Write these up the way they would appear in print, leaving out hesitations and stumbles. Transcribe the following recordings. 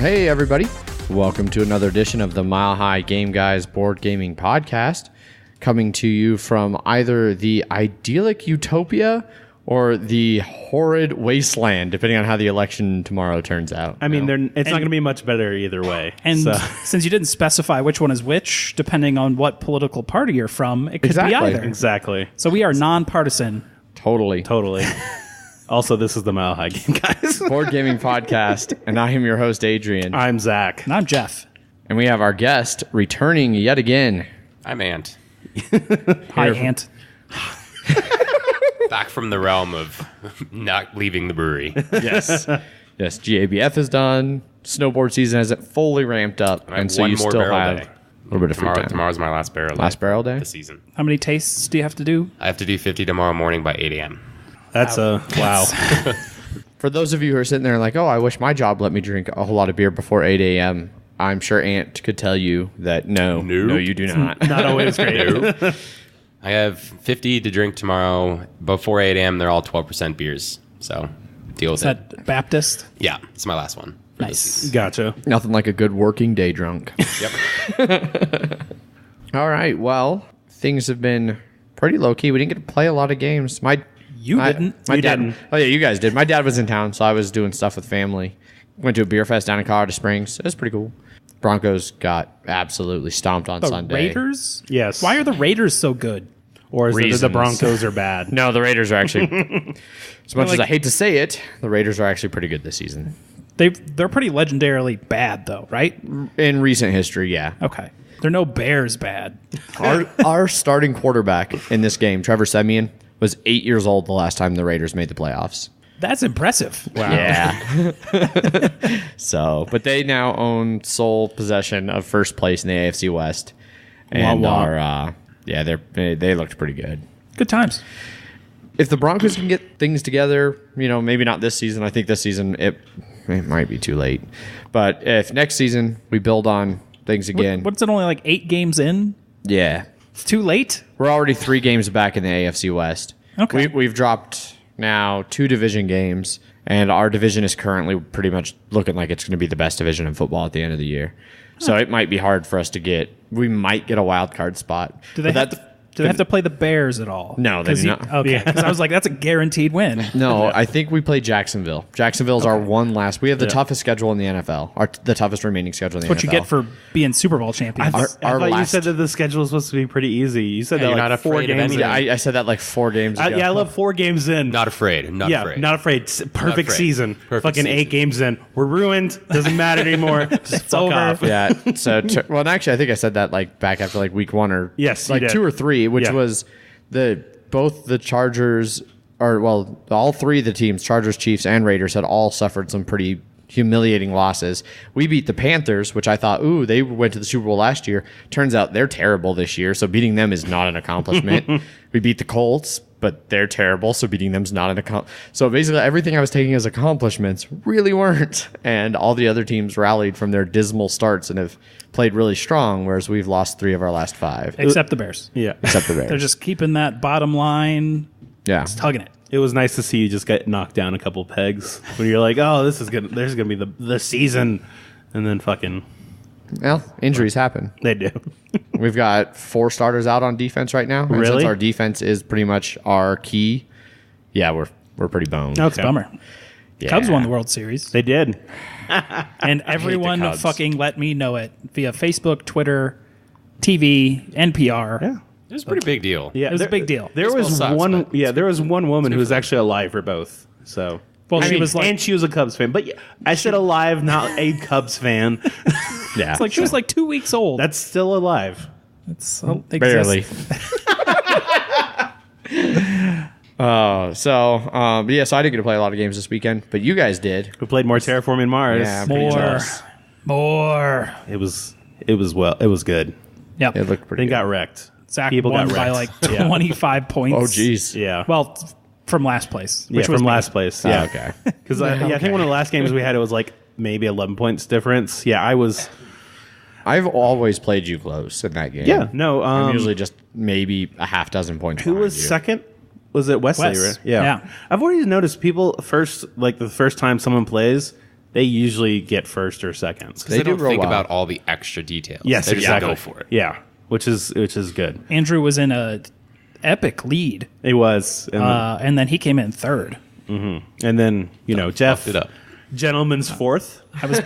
Hey everybody, welcome to another edition of the Mile High Game Guys Board Gaming Podcast, coming to you from either the idyllic utopia or the horrid wasteland, depending on how the election tomorrow turns out. I mean, it's not going to be much better either way. And since you didn't specify which one is which, depending on what political party you're from, it could be either. Exactly. So we are nonpartisan. Totally. Also, this is the Mile High Game Guys Board Gaming Podcast, and I am your host, Adrian. I'm Zach. And I'm Jeff. And we have our guest returning yet again. I'm Ant. Hi, Ant. Back from the realm of not leaving the brewery. Yes. Yes, GABF is done. Snowboard season hasn't fully ramped up. I have and so one you more still barrel have day. a little bit of free time. Tomorrow's my last barrel day. Last barrel day? This season. How many tastes do you have to do? I have to do 50 tomorrow morning by 8 a.m. That's wow. For those of you who are sitting there like, oh, I wish my job let me drink a whole lot of beer before 8 a.m., I'm sure Ant could tell you that no, you do not. Not always great. I have 50 to drink tomorrow. Before 8 a.m., they're all 12% beers. So deal with Is that Baptist? Yeah, it's my last one. for this season. Nice. Gotcha. Nothing like a good working day drunk. Yep. All right, well, things have been pretty low-key. We didn't get to play a lot of games. You didn't. My You dad, didn't. Oh, yeah, you guys did. My dad was in town, so I was doing stuff with family. Went to a beer fest down in Colorado Springs. It was pretty cool. Broncos got absolutely stomped on The Sunday. Raiders? Yes. Why are the Raiders so good? Or is it that the Reasons. Broncos are bad? No, the Raiders are actually, as much as I hate to say it, the Raiders are actually pretty good this season. They're pretty legendarily bad, though, right? In recent history, yeah. Okay. They're no Bears bad. Our starting quarterback in this game, Trevor Siemian, was 8 years old the last time the Raiders made the playoffs. That's impressive. Wow. Yeah. So, but they now own sole possession of first place in the AFC West, and are they looked pretty good. Good times. If the Broncos can get things together, maybe not this season. I think this season it might be too late, but if next season we build on things again, What's it, only like 8 games in? yeah, It's too late? we're already 3 games back in the AFC West. Okay. We've dropped now 2 division games, and our division is currently pretty much looking like it's going to be the best division in football at the end of the year. So it might be hard for us to get. We might get a wild card spot. Do they have to play the Bears at all? No, they do not. Okay, because I was like, that's a guaranteed win. No, I think we play Jacksonville. Jacksonville's our one last. We have the toughest schedule in the NFL. The toughest remaining schedule in the NFL. What you get for being Super Bowl champions. Our I thought you last- said that the schedule was supposed to be pretty easy. You said that you're like not 4 afraid of games in. anything. I said that like 4 games ago. I love 4 games in. Not afraid. Not afraid. Not afraid. Perfect afraid. season. Perfect Fucking season. 8 games in. We're ruined. Doesn't matter anymore. Just fuck over. off. Yeah. So, well, actually, I think I said that like back after like week 1 or Yes, you like did. 2 or 3, which Yeah. was both the Chargers all 3 of the teams, Chargers, Chiefs, and Raiders, had all suffered some pretty humiliating losses. We beat the Panthers, which I thought, they went to the Super Bowl last year. Turns out they're terrible this year, so beating them is not an accomplishment. We beat the Colts, but they're terrible, so beating them is not an accomplishment. So basically, everything I was taking as accomplishments really weren't. And all the other teams rallied from their dismal starts and have played really strong, whereas we've lost 3 of our last 5. Except the Bears. Yeah. Except the Bears. They're just keeping that bottom line, yeah. tugging it. It was nice to see you just get knocked down a couple pegs when you're like, oh, this is good. There's going to be the season. And then fucking Well, injuries happen. they do. We've got 4 starters out on defense right now. And Really? since our defense is pretty much our key, yeah, we're pretty boned. Okay. Bummer. Yeah. Cubs won the World Series. They did. And everyone Cubs. fucking let me know it via Facebook, Twitter, TV, NPR. Yeah. It was a pretty big deal. Yeah, It was a big deal. There Baseball was sucks, one. but Yeah, there was one woman who was actually alive for both. So, Well, I she mean, was like, and she was a Cubs fan. But yeah, I said alive, not a Cubs fan. Yeah. it's like she was like 2 weeks old. That's still alive. That's barely. So I didn't get to play a lot of games this weekend, but you guys did. We played more Terraforming Mars. Yeah, I'm pretty More. jealous. More. It was good. Yep. It looked pretty They good. got wrecked. Zach People won got by wrecked. like 25 points. Oh, geez. Yeah. Well, from last place. Yeah, Which was from me. last place. Oh, Yeah. okay. Because I think one of the last games we had, it was like maybe 11 points difference. Yeah, I was. I've always played you close in that game. Yeah, no. I'm usually just maybe a half dozen points. Who behind was you. second? Was it Wesley? Wes. Right? Yeah. Yeah. I've always noticed people the first time someone plays, they usually get first or second. They do don't roll think well. about all the extra details. Yes, they just exactly. go for it. Yeah, which is good. Andrew was in a epic lead, It was, and then he came in third. and then Jeff, Fucked it up. gentleman's fourth. I was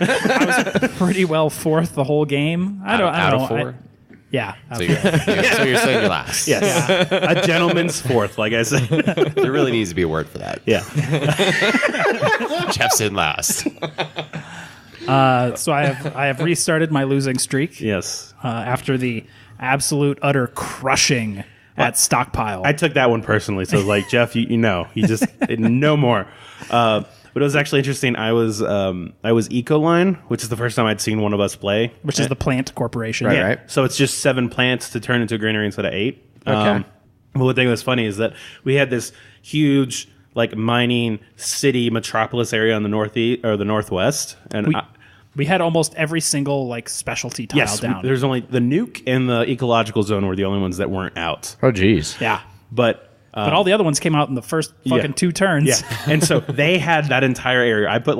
pretty well fourth the whole game. I don't Out know. of 4. Yeah. So you're saying you're last. Yes, a gentleman's fourth, like I said. There really needs to be a word for that. Yeah, Jeff's in last. So I have restarted my losing streak yes. after the absolute utter crushing at Stockpile. I took that one personally, so I was like, Jeff, you just no more. But it was actually interesting. I was Ecoline, which is the first time I'd seen one of us play. which is the plant corporation. Right, Yeah. right. So it's just 7 plants to turn into a granary instead of 8. Okay. But one thing that was funny is that we had this huge mining city metropolis area on the northeast or the northwest, and We had almost every single specialty tile yes, down. there's only the nuke and the ecological zone were the only ones that weren't out. Oh, geez. yeah. But But all the other ones came out in the first fucking 2 turns. Yeah, and so they had that entire area. I put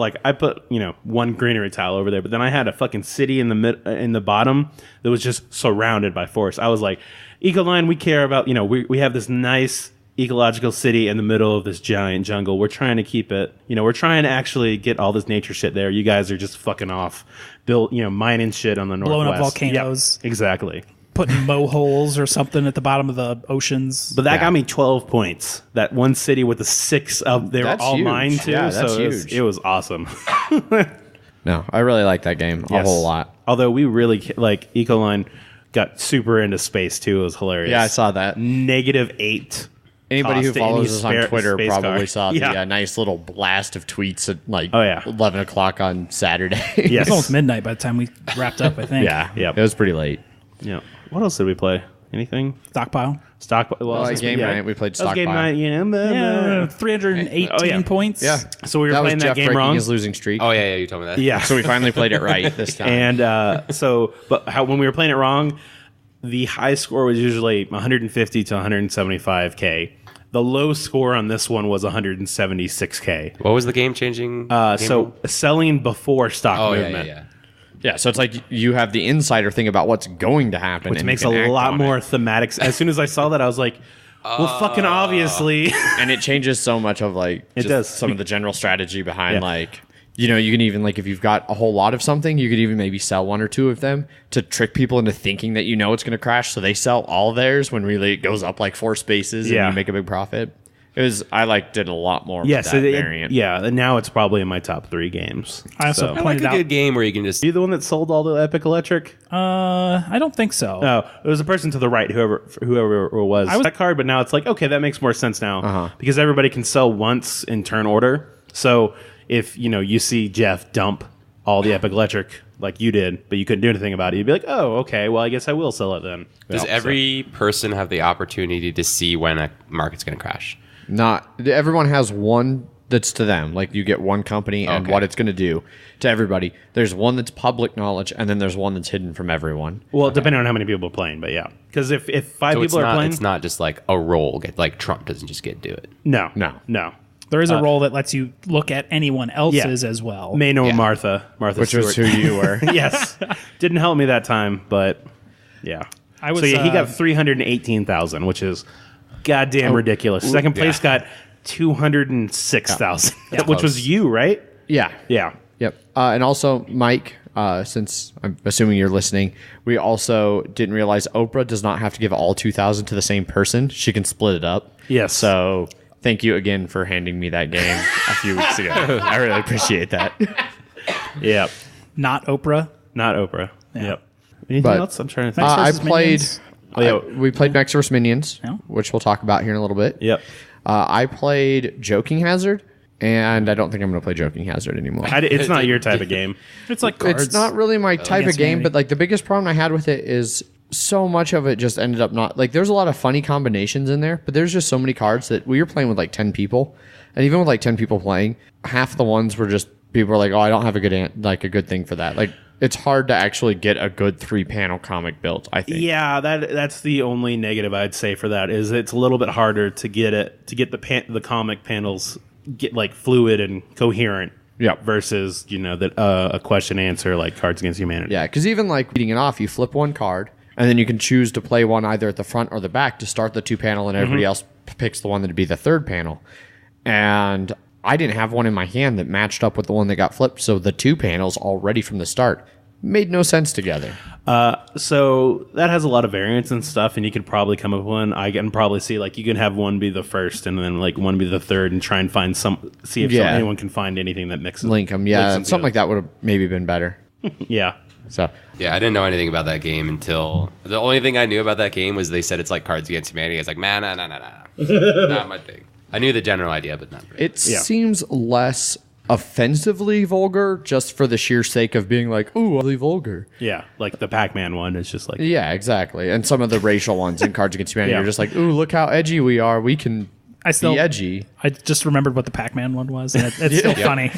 one granary tile over there, but then I had a fucking city in the bottom that was just surrounded by forest. I was like, Ecoline, we care about we have this nice ecological city in the middle of this giant jungle. We're trying to keep it. We're trying to actually get all this nature shit there. You guys are just fucking off, mining shit on the northwest, Blowing up volcanoes. Yep, exactly. Putting mow holes or something at the bottom of the oceans. But that got me 12 points. That one city with the 6 of they That's were all huge. mine too. Yeah, that's so huge. it was awesome. No, I really like that game a Yes. whole lot. Although we really Ecoline got super into space too. It was hilarious. Yeah, I saw that. -8. Anybody who cost to any follows us on Twitter space probably car. saw Yeah. the nice little blast of tweets at Oh, yeah. 11 o'clock on Saturday. It Yes. was almost midnight by the time we wrapped up, I think. Yeah. Yep. It was pretty late. Yeah. What else did we play? Anything? Stockpile. Stockpile. Well, Like game night, we played That was game Stockpile. night. Yeah, 318 Oh, yeah. points. Yeah. So we were that was playing that Jeff game breaking wrong. his losing streak. Oh yeah, you told me that. Yeah. So we finally played it right this time. And when we were playing it wrong, the high score was usually 150 to 175K. The low score on this one was 176K. What was the game changing? So selling before stock oh movement. yeah. yeah, so it's like you have the insider thing about what's going to happen. Which and makes you a can act lot on more it. thematic. As soon as I saw that, I was like, well, fucking obviously. And it changes so much of just does. some of the general strategy behind Yeah. you can even if you've got a whole lot of something, you could even maybe sell 1 or 2 of them to trick people into thinking that it's going to crash. So they sell all theirs when really it goes up 4 spaces Yeah. and you make a big profit. I liked it a lot more. Yes, with that variant. yeah. And now it's probably in my top 3 games. I also So. I like pointed a out. good game where you can just. Are you the one that sold all the Epic Electric? I don't think so. No, it was a person to the right, whoever it was. I was- that card, but now it's like, okay, that makes more sense now because everybody can sell once in turn order. So if you see Jeff dump all the Epic Electric like you did, but you couldn't do anything about it, you'd be like, oh, okay, well, I guess I will sell it then. Does Yeah, every person have the opportunity to see when a market's going to crash? Not everyone has one that's to them. Like you get one company and Okay. what it's going to do to everybody. There's one that's public knowledge, and then there's one that's hidden from everyone. Well, depending on how many people are playing, but yeah, because if 5 So people are playing, it's not just like a roll. Like Trump doesn't just get to do it. no. There is a role that lets you look at anyone else's as well. Mano Yeah. Martha Which Stewart. was who you were. Yes, didn't help me that time, but yeah. I was, so yeah, he got 318,000, which is goddamn ridiculous. Second place got 206,000, which Close. was you, right? Yeah. Yeah. Yep. And also, Mike, since I'm assuming you're listening, we also didn't realize Oprah does not have to give all 2,000 to the same person. She can split it up. Yes. So thank you again for handing me that game a few weeks ago. I really appreciate that. Yep. Not Oprah. Not Oprah. Yep. Anything But, else? I'm trying to think. Mechs I vs. played. Minions. Oh, yeah. We played Mechs vs Minions, Yeah. which we'll talk about here in a little bit. Yep. I played Joking Hazard, and I don't think I'm going to play Joking Hazard anymore. It's not your type of game. It's like cards. It's not really my type of Against game, humanity. but like the biggest problem I had with it is so much of it just ended up not like there's a lot of funny combinations in there, but there's just so many cards that we were playing with 10 people, and even with 10 people playing, half the ones were just people were like, oh, I don't have a good a good thing for that. Like it's hard to actually get a good 3-panel comic built, I think. Yeah, that's the only negative I'd say for that is it's a little bit harder to get the comic panels get fluid and coherent Yeah. versus that a question answer like Cards Against Humanity. Yeah, because even like reading it off, you flip one card, and then you can choose to play one either at the front or the back to start the 2-panel, and everybody else picks the one that would be the 3rd panel. And I didn't have one in my hand that matched up with the one that got flipped, so the 2 panels already from the start made no sense together. So that has a lot of variance and stuff, and you could probably come up with one. I can probably see like you can have one be the 1st, and then like one be the 3rd, and try and find see if anyone can find anything that mixes. Link them, something like that would have maybe been better. Yeah. So Yeah, I didn't know anything about that game until the only thing I knew about that game was they said it's like Cards Against Humanity. I was like, man, nah, not my thing. I knew the general idea, but not really. it seems less offensively vulgar just for the sheer sake of being like, ooh, really vulgar. Yeah, like the Pac-Man one is just like Yeah, exactly. And some of the racial ones in Cards Against Humanity are just like, ooh, look how edgy we are. We can be edgy. I just remembered what the Pac-Man one was, and it's still funny.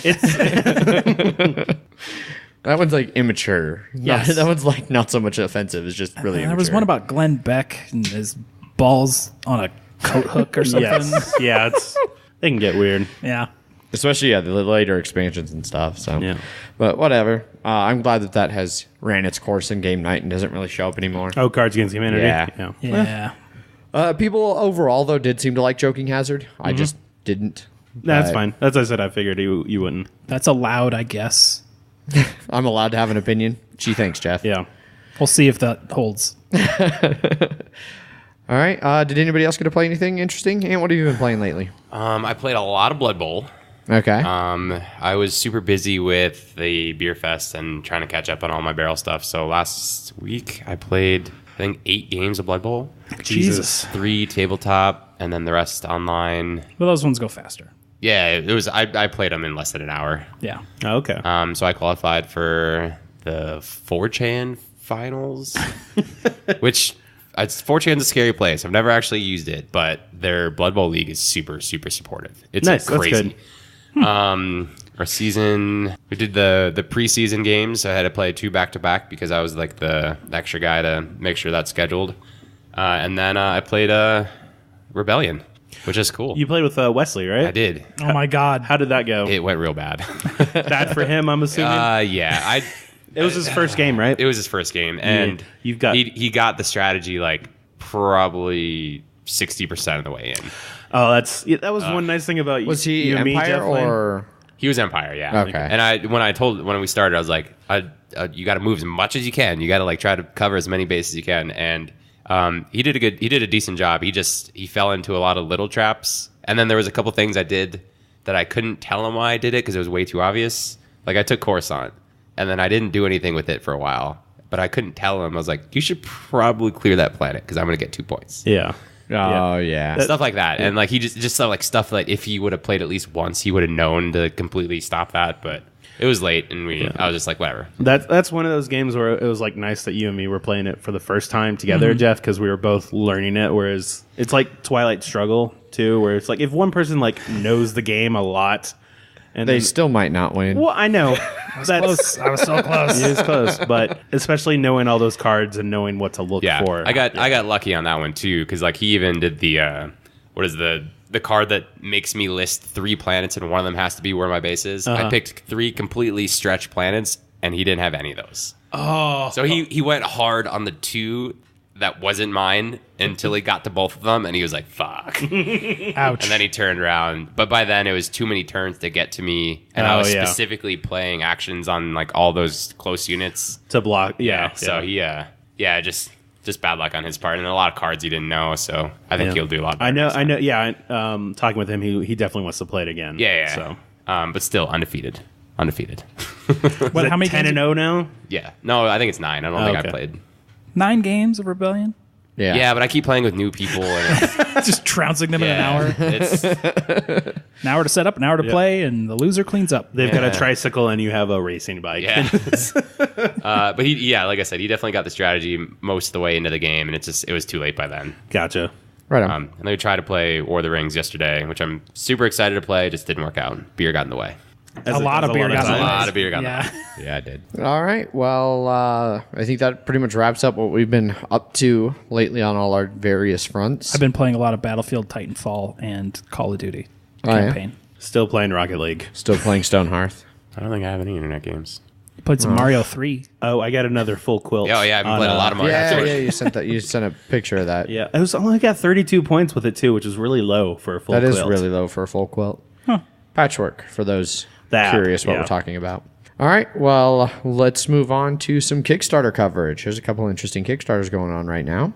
That one's like immature. Yes. That one's like not so much offensive. It's just really There immature. was one about Glenn Beck and his balls on a coat hook or something. yes, yeah, they can get weird. Yeah. Especially, the later expansions and stuff. So, Yeah. But whatever. I'm glad that has ran its course in game night and doesn't really show up anymore. Oh, Cards Against Humanity. Yeah. Yeah. People overall, though, did seem to like Joking Hazard. I just didn't. That's But fine. As I said, I figured you wouldn't. That's allowed, I guess. I'm allowed to have an opinion. Gee, thanks, Jeff. Yeah. We'll see if that holds. All right. Did anybody else get to play anything interesting? And what have you been playing lately? I played a lot of Blood Bowl. Okay. I was super busy with the beer fest and trying to catch up on all my barrel stuff. So last week I played, I think, 8 games of Blood Bowl. Jesus. 3 tabletop, and then the rest online. Well, those ones go faster. Yeah, it was. I played them in less than an hour. Yeah. Oh, okay. So I qualified for the 4chan finals, which 4chan's a scary place. I've never actually used it, but their Blood Bowl league is super, super supportive. It's Nice, that's crazy. good. Our season, we did the preseason games. I had to play 2 back-to-back because I was like the extra guy to make sure that's scheduled. And then I played Rebellion, which is cool. You played with Wesley, right? I did. Oh, my God. How did that go? It went real bad. Bad for him, I'm assuming. Yeah, it was his first game, right? it was his first game, and You've got- he got the strategy like probably 60% of the way in. Oh, that was one nice thing about was he you and me, Empire Jeff, playing. or? He was Empire, yeah. Okay. And when we started, I was like, you got to move as much as you can. You got to like try to cover as many bases as you can. And he did a decent job. He fell into a lot of little traps. And then there was a couple things I did that I couldn't tell him why I did it because it was way too obvious. Like I took Coruscant, and then I didn't do anything with it for a while. But I couldn't tell him. I was like, you should probably clear that planet because I'm going to get 2 points. Yeah. Oh yeah. Stuff like that. And like he just stuff like if he would have played at least once, he would have known to completely stop that. But it was late, and I was just like, whatever. That's one of those games where it was like nice that you and me were playing it for the first time together, Jeff, because we were both learning it. Whereas it's like Twilight Struggle too, where it's like if one person like knows the game a lot, and They then, still might not win. well, I know that's I was so close. it is close, but especially knowing all those cards and knowing what to look Yeah, for. I got lucky on that one too, because like he even did the what is the card that makes me list 3 planets and one of them has to be where my base is. I picked 3 completely stretched planets, and he didn't have any of those. Oh, so he went hard on the 2 that wasn't mine until he got to both of them, and he was like, "Fuck." Ouch. And then he turned around, but by then it was too many turns to get to me, and I was specifically playing actions on like all those close units to block. So he just bad luck on his part, and a lot of cards he didn't know. So I think he'll do a lot better. I know. Yeah, talking with him, he definitely wants to play it again. Yeah. So But still undefeated. What, how many 10 and games? 0 now? Yeah. No, I think it's 9. I don't think okay. I played. 9 games of Rebellion? Yeah. Yeah, but I keep playing with new people, and Just trouncing them in an hour. It's An hour to set up, an hour to play, and the loser cleans up. They've got a tricycle, and you have a racing bike. yeah. But like I said, he definitely got the strategy most of the way into the game, and it was too late by then. Gotcha. Right on. And then we tried to play War of the Rings yesterday, which I'm super excited to play. Just didn't work out. Beer got in the way. A lot of beer got in the A way. lot of beer got in the Yeah. way. Yeah, I did. All right. Well, I think that pretty much wraps up what we've been up to lately on all our various fronts. I've been playing a lot of Battlefield, Titanfall, and Call of Duty Oh, yeah? campaign. Still playing Rocket League. Still playing Stonehearth. I don't think I have any internet games. Played some Mario 3. Oh, I got another full quilt. Oh, yeah, I've been playing a lot of Mario. Yeah, you sent that. You sent a picture of that. Yeah, it was only got 32 points with it too, which is really low for a full That quilt. is really low for a full quilt. Patchwork, for those curious what we're talking about. All right, well, let's move on to some Kickstarter coverage. There's a couple interesting Kickstarters going on right now.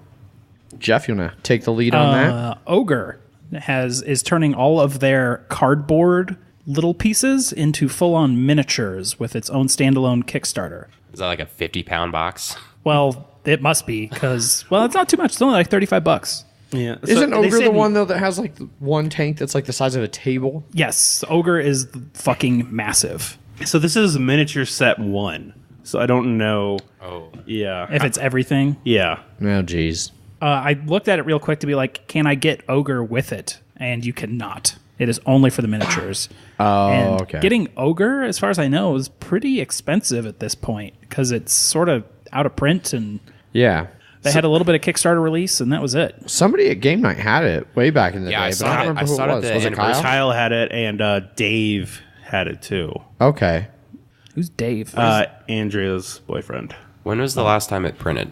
Jeff, you want to take the lead on that? Ogre is turning all of their cardboard little pieces into full-on miniatures with its own standalone Kickstarter. Is that like a 50-pound box? Well, it must be because it's not too much. It's only like $35. Yeah. Isn't they Ogre said- the one, though, that has like one tank that's like the size of a table? Yes, Ogre is fucking massive. So this is miniature set 1. So I don't know. Oh. Yeah. If it's everything. Yeah. Oh, geez. I looked at it real quick to be like, can I get Ogre with it? And you cannot. It is only for the miniatures. Oh, okay. Getting Ogre, as far as I know, is pretty expensive at this point because it's sort of out of print and Yeah. they had a little bit of Kickstarter release and that was it. Somebody at Game Night had it way back in the Yeah, day, I but saw I don't it. remember I who saw it it was. at the Was it Kyle? Kyle had it, and Dave had it too. Okay. Who's Dave? Andrea's boyfriend. When was the last time it printed?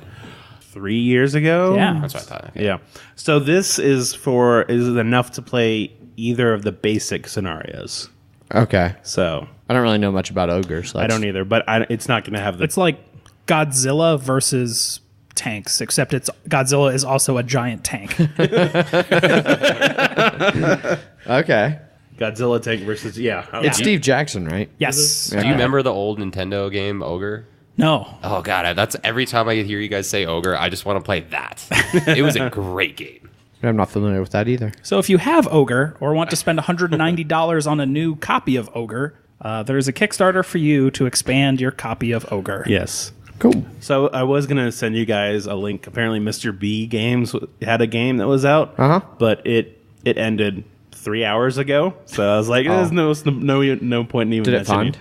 3 years ago. Yeah. That's what I thought. Okay. Yeah. So this is enough to play either of the basic scenarios. Okay. So I don't really know much about ogres. So I don't either, but it's not going to have the. It's like Godzilla versus tanks, except Godzilla is also a giant tank. Okay. Godzilla tank versus It's Steve Jackson, right? Yes. Do you remember the old Nintendo game Ogre? No. Oh god, that's every time I hear you guys say Ogre, I just want to play that. It was a great game. I'm not familiar with that either. So if you have Ogre or want to spend $190 on a new copy of Ogre, there's a Kickstarter for you to expand your copy of Ogre. Yes. Cool. So I was gonna send you guys a link. Apparently, Mr. B Games had a game that was out, but it ended 3 hours ago. So I was like, "There's no point in even." Did it mentioning fund?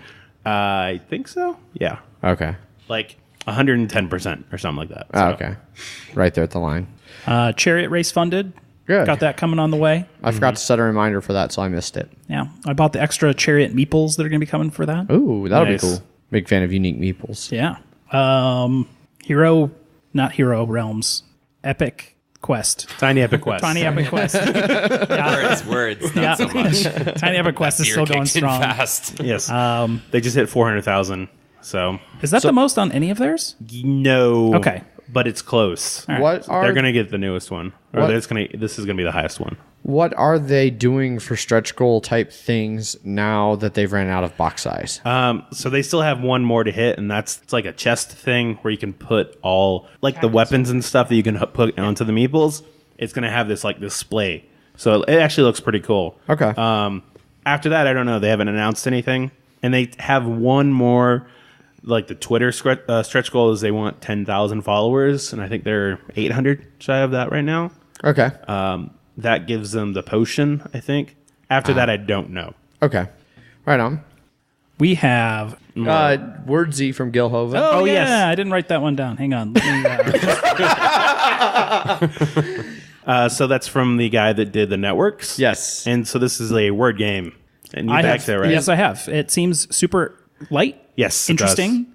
I think so. Yeah, Okay. like 110% or something like that. Oh, So. okay. Right there at the line. Chariot Race funded. Good. Got that coming on the way. I forgot to set a reminder for that, so I missed it. Yeah. I bought the extra Chariot meeples that are going to be coming for that. Ooh, that'll Nice. be cool. Big fan of unique meeples. Yeah. Not Hero Realms. Epic Quest. Tiny Epic Quest. Tiny Epic Quest. Yeah. Words, Yeah. not so much. Tiny Epic Quest is Beer still going kicked in strong. fast. Yes. They just hit 400,000. So Is that the most on any of theirs? no. Okay. But it's close. right. What are They're gonna get the newest one, or What- this is gonna be the highest one. what are they doing for stretch goal type things now that they've ran out of box size? So they still have one more to hit, and it's like a chest thing where you can put all like the weapons and stuff that you can put onto the meeples. It's gonna have this like display, so it actually looks pretty cool. Okay. After that, I don't know. They haven't announced anything, and they have one more. Like the Twitter stretch goal is they want 10,000 followers, and I think they're 800 shy of that right now. Okay. That gives them the potion, I think. After that, I don't know. Okay. Right on. We have. Wordsy from Gilhova. Oh, yeah. yes. I didn't write that one down. Hang on. Let me, So that's from the guy that did the networks. Yes. And so this is a word game. And you back there, right? Yes, I have. It seems super light. Yes, it does. Interesting.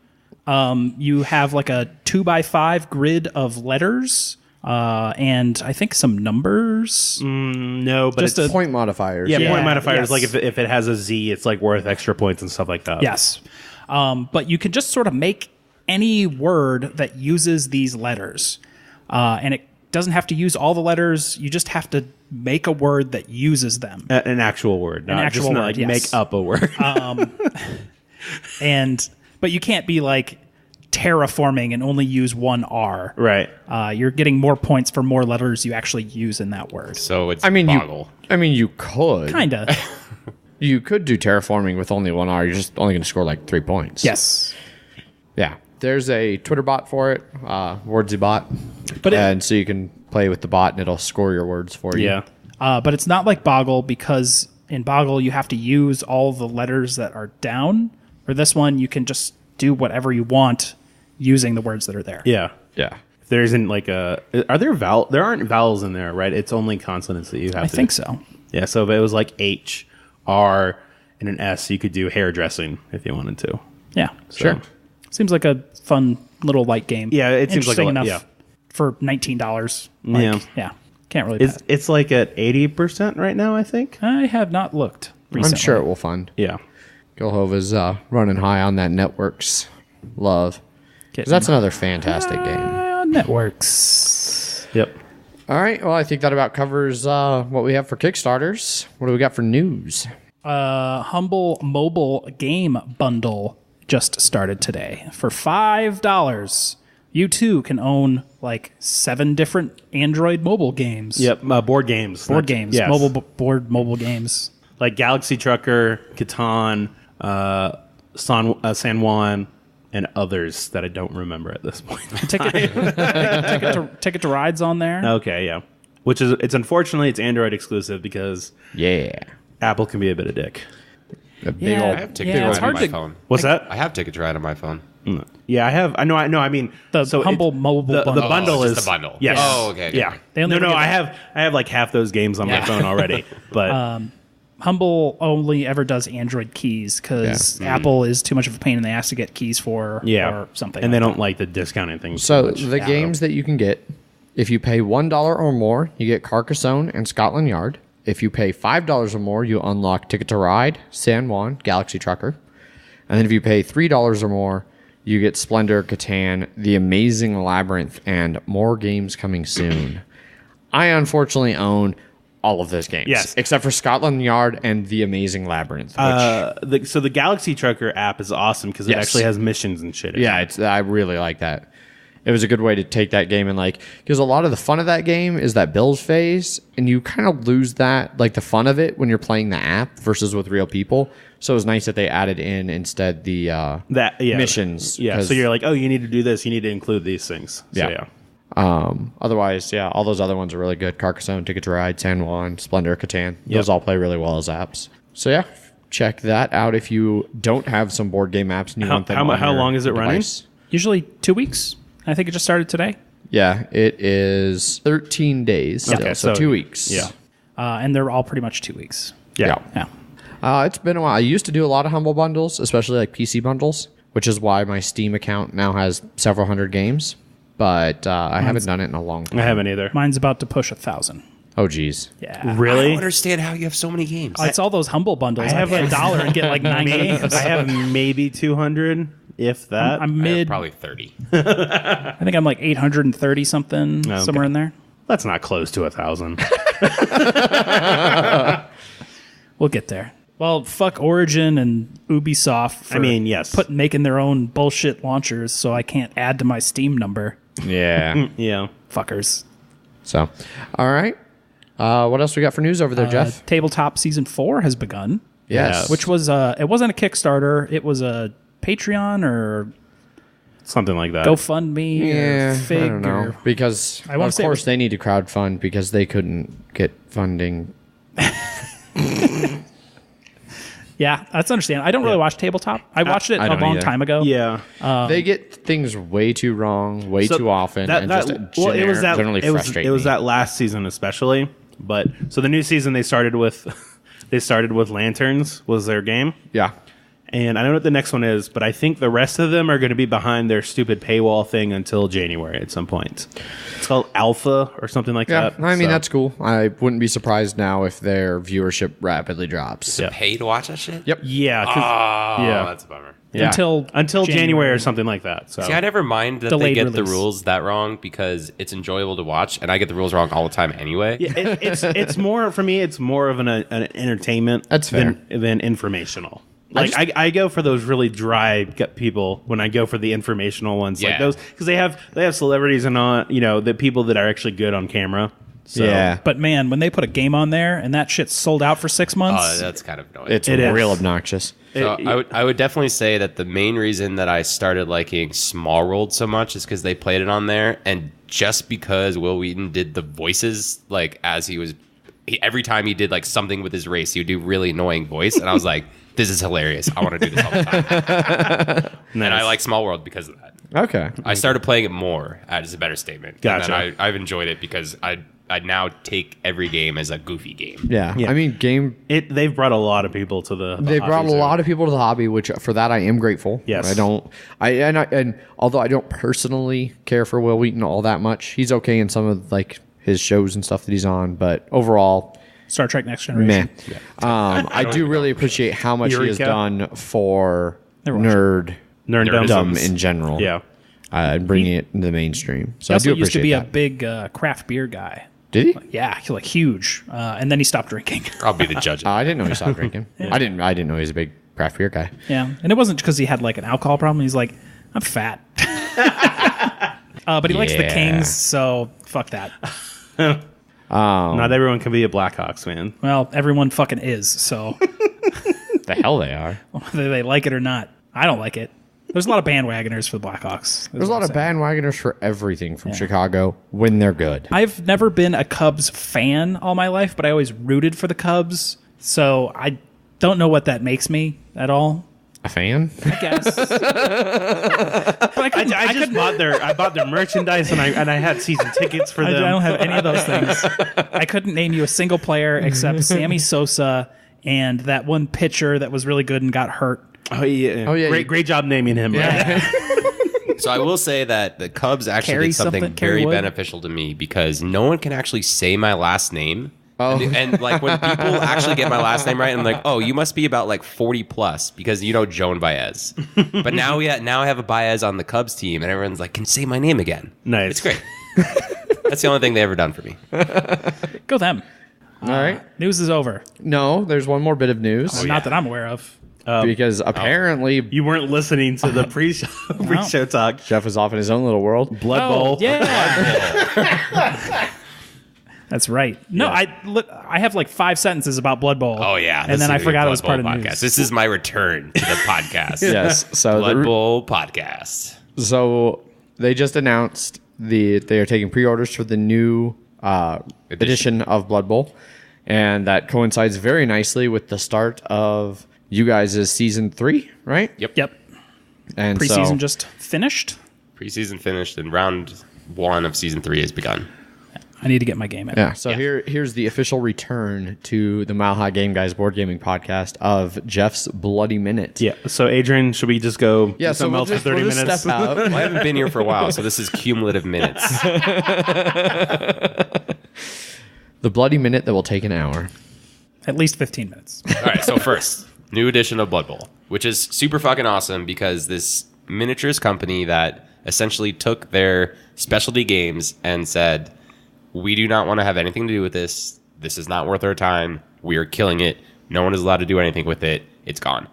You have like a 2x5 grid of letters and I think some numbers. No, but Just it's a- Point modifiers. yeah, Yeah, point modifiers. yes. Like if it has a Z, it's like worth extra points and stuff like that. Yes. But you can just sort of make any word that uses these letters. And it doesn't have to use all the letters. You just have to make a word that uses them. An actual word, not actual just not word, like yes. make up a word. But you can't be like terraforming and only use one R. Right. You're getting more points for more letters you actually use in that word. So it's I mean, Boggle. you could. Kinda. You could do terraforming with only one R. You're just only going to score like 3 points. Yes. Yeah. There's a Twitter bot for it, Wordsy bot. But it- and so you can play with the bot and it'll score your words for you. Yeah. But it's not like Boggle because in Boggle you have to use all the letters that are down. For this one, you can just do whatever you want using the words that are there. Yeah. Yeah. If there isn't like a, are there there aren't vowels in there, right? It's only consonants that you have. I think so. Yeah. So if it was like H, R, and an S, you could do hairdressing if you wanted to. Yeah. So, Sure. Seems like a fun little light game. Yeah, it seems like Interesting enough yeah. for $19. Yeah. Yeah. Can't really. It's like at 80% right now, I think. I have not looked recently. I'm sure it will fund. Yeah. Gilhova's running high on that networks love. 'Cause that's another fantastic game. Networks. Yep. All right. Well, I think that about covers what we have for Kickstarters. What do we got for news? Humble Mobile Game Bundle just started today for $5. You too can own like 7 different Android mobile games. Yep. Board games. Board games. Yes. Mobile games. Like Galaxy Trucker, Catan, San Juan, and others that I don't remember at this point. Ticket to Ride's on there. Okay, yeah. It's unfortunately it's Android exclusive because Yeah. Apple can be a bit of dick. A big Yeah. old I have Ticket Yeah, to it's Ride hard on my to- phone. What's that? I have Ticket to Ride on my phone. Yeah, I have. I know. I mean, The so Humble it- Mobile the Bundle. bundle just is the bundle. Yes. Oh, okay. Yeah. They only No, ever I get have like half those games on my phone already. But Humble only ever does Android keys because Apple is too much of a pain in the ass to get keys for or something. and they like don't like the discounting things. So too much. the games that you can get, if you pay $1 or more, you get Carcassonne and Scotland Yard. If you pay $5 or more, you unlock Ticket to Ride, San Juan, Galaxy Trucker. And then if you pay $3 or more, you get Splendor, Catan, The Amazing Labyrinth, and more games coming soon. I unfortunately own all of those games. Yes. Except for Scotland Yard and The Amazing Labyrinth. Which, So the Galaxy Trucker app is awesome because it Yes. actually has missions and shit. in yeah, it. I really like that. It was a good way to take that game and because a lot of the fun of that game is that build phase, and you kind of lose that, the fun of it when you're playing the app versus with real people. So it was nice that they added in instead the missions. Yeah, 'cause, so you're like, oh, you need to do this. You need to include these things. So, Yeah. yeah. Otherwise, all those other ones are really good. Carcassonne, Ticket to Ride, San Juan, Splendor, Catan. Those all play really well as apps. So check that out if you don't have some board game apps and you want them on how your long is it running? device. usually 2 weeks. I think it just started today. Yeah, it is 13 days. Okay, so so 2 weeks. yeah. And they're all pretty much 2 weeks. Yeah. Yeah. It's been a while. I used to do a lot of Humble bundles, especially PC bundles, which is why my Steam account now has several hundred games. But I haven't done it in a long time. I haven't either. Mine's about to push 1,000. Oh, geez. Yeah. I don't Really? understand how you have so many games. It's all those Humble bundles. I have pay $1 and get like 9 games. I have maybe 200, if that. I'm I have mid. probably 30. I think I'm like 830 something, Okay. somewhere in there. That's not close to 1,000. We'll get there. Well, fuck Origin and Ubisoft. For yes. making their own bullshit launchers, so I can't add to my Steam number. Yeah. Yeah. Fuckers. So, all right. What else we got for news over there, Jeff? Tabletop Season 4 has begun, Yes. which was it wasn't a Kickstarter. It was a Patreon or Something like that. GoFundMe Yeah, or Fig. I don't know. Or, Because, I wanna of say it course, was- they need to crowdfund because they couldn't get funding. yeah, that's understandable. I don't really watch Tabletop. I watched it I a don't long either. time ago. Yeah. They get things way too wrong, way So too often, and just it was that generally it was, frustrate it was me. that last season especially. But so the new season they started with Lanterns was their game. Yeah. And I don't know what the next one is, but I think the rest of them are going to be behind their stupid paywall thing until January at some point. It's called Alpha or something like Yeah, that. I mean, So, that's cool. I wouldn't be surprised now if their viewership rapidly drops. Yeah. Pay to watch that shit? Yep. yeah, 'cause- Oh, yeah. that's a bummer. Yeah. until January or something like that. So See, I never mind that they Delayed get the release. rules that wrong because it's enjoyable to watch, and I get the rules wrong all the time anyway. yeah, it's more for me. It's more of an entertainment That's fair. than informational. Like I go for those really dry gut people when I go for the informational ones, like Yeah. those because they have celebrities and the people that are actually good on camera. So, Yeah. But man, when they put a game on there and that shit sold out for 6 months, Oh, that's kind of annoying. It's It is. real obnoxious. So I would definitely say that the main reason that I started liking Small World so much is because they played it on there, and just because Will Wheaton did the voices as every time he did something with his race, he would do really annoying voice, and I was like, this is hilarious. I want to do this all the time. And I like Small World because of that. Okay. I started playing it more as a better statement. Gotcha. And then I've enjoyed it because now take every game as a goofy game. Yeah. Yeah. I mean, They've brought a lot of people to the they brought a lot of people to the hobby, which for that I am grateful. Yes. And although I don't personally care for Will Wheaton all that much, he's okay in some of like his shows and stuff that he's on, but overall, Star Trek Next Generation. meh. I do really appreciate how much he has Eureka. done for Nerddom. nerddom in general. Yeah. And bringing it into the mainstream. So He I also do used to appreciate be that. a big craft beer guy. Did he? Yeah, like huge. And then he stopped drinking. I'll be the judge. I didn't know he stopped drinking. I didn't know he was a big craft beer guy. Yeah, and it wasn't because he had like an alcohol problem. He's like, I'm fat. But he likes the Yeah. Kings, so fuck that. Not everyone can be a Blackhawks fan. Well, everyone fucking is, so The hell they are. whether they like it or not. I don't like it. There's a lot of bandwagoners for the Blackhawks. There's a lot of bandwagoners for everything from Chicago when they're good. I've never been a Cubs fan all my life, but I always rooted for the Cubs, so I don't know what that makes me at all. A fan? I guess. But I bought their merchandise and I had season tickets for I them. don't have any of those things. I couldn't name you a single player except Sammy Sosa and that one pitcher that was really good and got hurt. Oh yeah. Great job naming him. Yeah. So I will say that the Cubs actually Carry did something something, Carry very Wood? beneficial to me because no one can actually say my last name. Oh. And like when people actually get my last name right, I'm like, oh, you must be about like 40 plus because you know Joan Baez. But now I have a Baez on the Cubs team, and everyone's like, can you say my name again? Nice. It's great. That's the only thing they ever done for me. Go them. All right. News is over. No, there's one more bit of news. Not that I'm aware of. Because apparently You weren't listening to the pre-show talk. Jeff is off in his own little world. Blood Bowl. Yeah. That's right. No, I have like 5 sentences about Blood Bowl. Oh yeah, and then I forgot it was part of the podcast. news. This is my return to the podcast. Yes. So Blood Bowl podcast. So they just announced they are taking pre-orders for the new edition of Blood Bowl, and that coincides very nicely with the start of you guys' season 3, right? Yep. And Preseason so, just finished. Preseason finished, and round 1 of season 3 has begun. I need to get my game in. yeah. So here's the official return to the Mile High Game Guys board gaming podcast of Jeff's Bloody Minute. Yeah. So Adrian, should we just go do something else for 30 we'll just minutes? step out. Well, I haven't been here for a while, so this is cumulative minutes. The Bloody Minute that will take an hour. At least 15 minutes. All right, so first, new edition of Blood Bowl, which is super fucking awesome because this miniatures company that essentially took their specialty games and said, we do not want to have anything to do with this. This is not worth our time. We are killing it. No one is allowed to do anything with it. It's gone.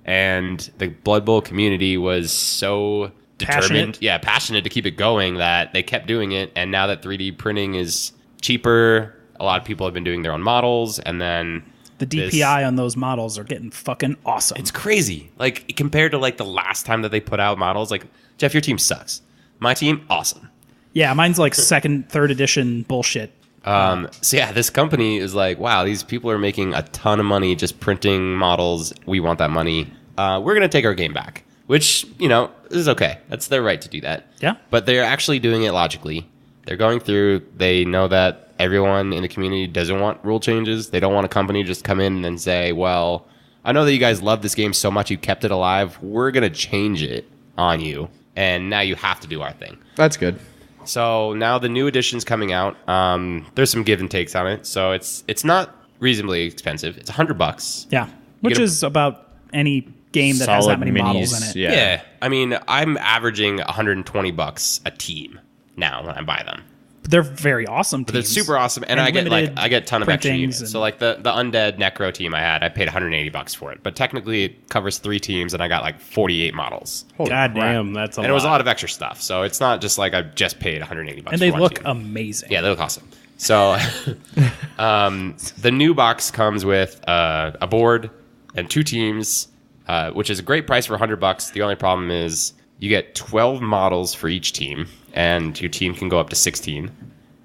And the Blood Bowl community was so determined, passionate to keep it going that they kept doing it. And now that 3D printing is cheaper, a lot of people have been doing their own models, and then The DPI on those models are getting fucking awesome. it's crazy. Like compared to like the last time that they put out models, like Jeff, your team sucks. My team, awesome. Yeah, mine's like second, third edition bullshit. So yeah, this company is like, wow, these people are making a ton of money just printing models. We want that money. We're gonna take our game back, which is okay. That's their right to do that. Yeah. But they're actually doing it logically. They're going through. They know that everyone in the community doesn't want rule changes. They don't want a company just come in and say, well, I know that you guys love this game so much you kept it alive. We're gonna change it on you, and now you have to do our thing. That's good. So now the new edition's coming out. There's some give and takes on it, so it's not reasonably expensive. It's $100. Yeah, which is about any game that has that many models in it. Yeah. I mean, I'm averaging $120 a team now when I buy them. They're very awesome teams. They're super awesome, and I get a ton of extra units. So like the undead necro team I had, I paid $180 for it. But technically, it covers 3 teams, and I got like 48 models. God damn, that's a lot. And it was a lot of extra stuff. So it's not just like I just paid $180. And they for one look team. amazing. Yeah, they look awesome. So the new box comes with a board and 2 teams, which is a great price for $100. The only problem is you get 12 models for each team, and your team can go up to 16.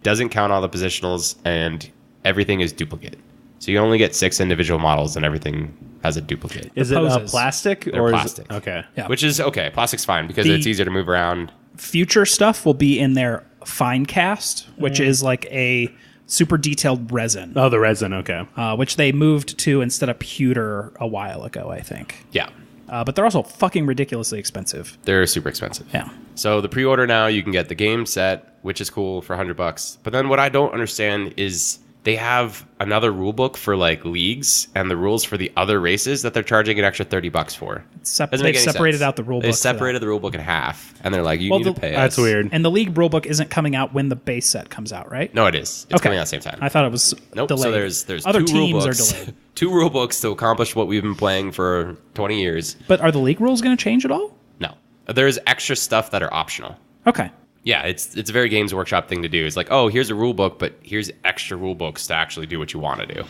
Doesn't count all the positionals, and everything is duplicate. So you only get 6 individual models, and everything has a duplicate. Is it poses. plastic They're or plastic. Is it, okay? Yeah. Which is okay. Plastic's fine because it's easier to move around. Future stuff will be in their fine cast, which is like a super detailed resin, Oh, the resin. Okay. which they moved to instead of pewter a while ago, I think. Yeah, But they're also fucking ridiculously expensive. they're super expensive. Yeah. So the pre-order now, you can get the game set, which is cool for $100. But then what I don't understand is they have another rule book for like leagues and the rules for the other races that they're charging an extra $30 for. Doesn't make They've any separated sense. out the rule book. They for separated the rule book in half, and they're like, "You Well, need to the- pay us." That's weird. that. And the league rulebook isn't coming out when the base set comes out, right? No, it is. It's coming out at the same time. I thought it was Nope. delayed. So there's other two rule teams books, are delayed. 2 rule books to accomplish what we've been playing for 20 years. But are the league rules going to change at all? No, there's extra stuff that are optional. Okay. Yeah, it's a very Games Workshop thing to do. It's like, oh, here's a rule book, but here's extra rule books to actually do what you want to do.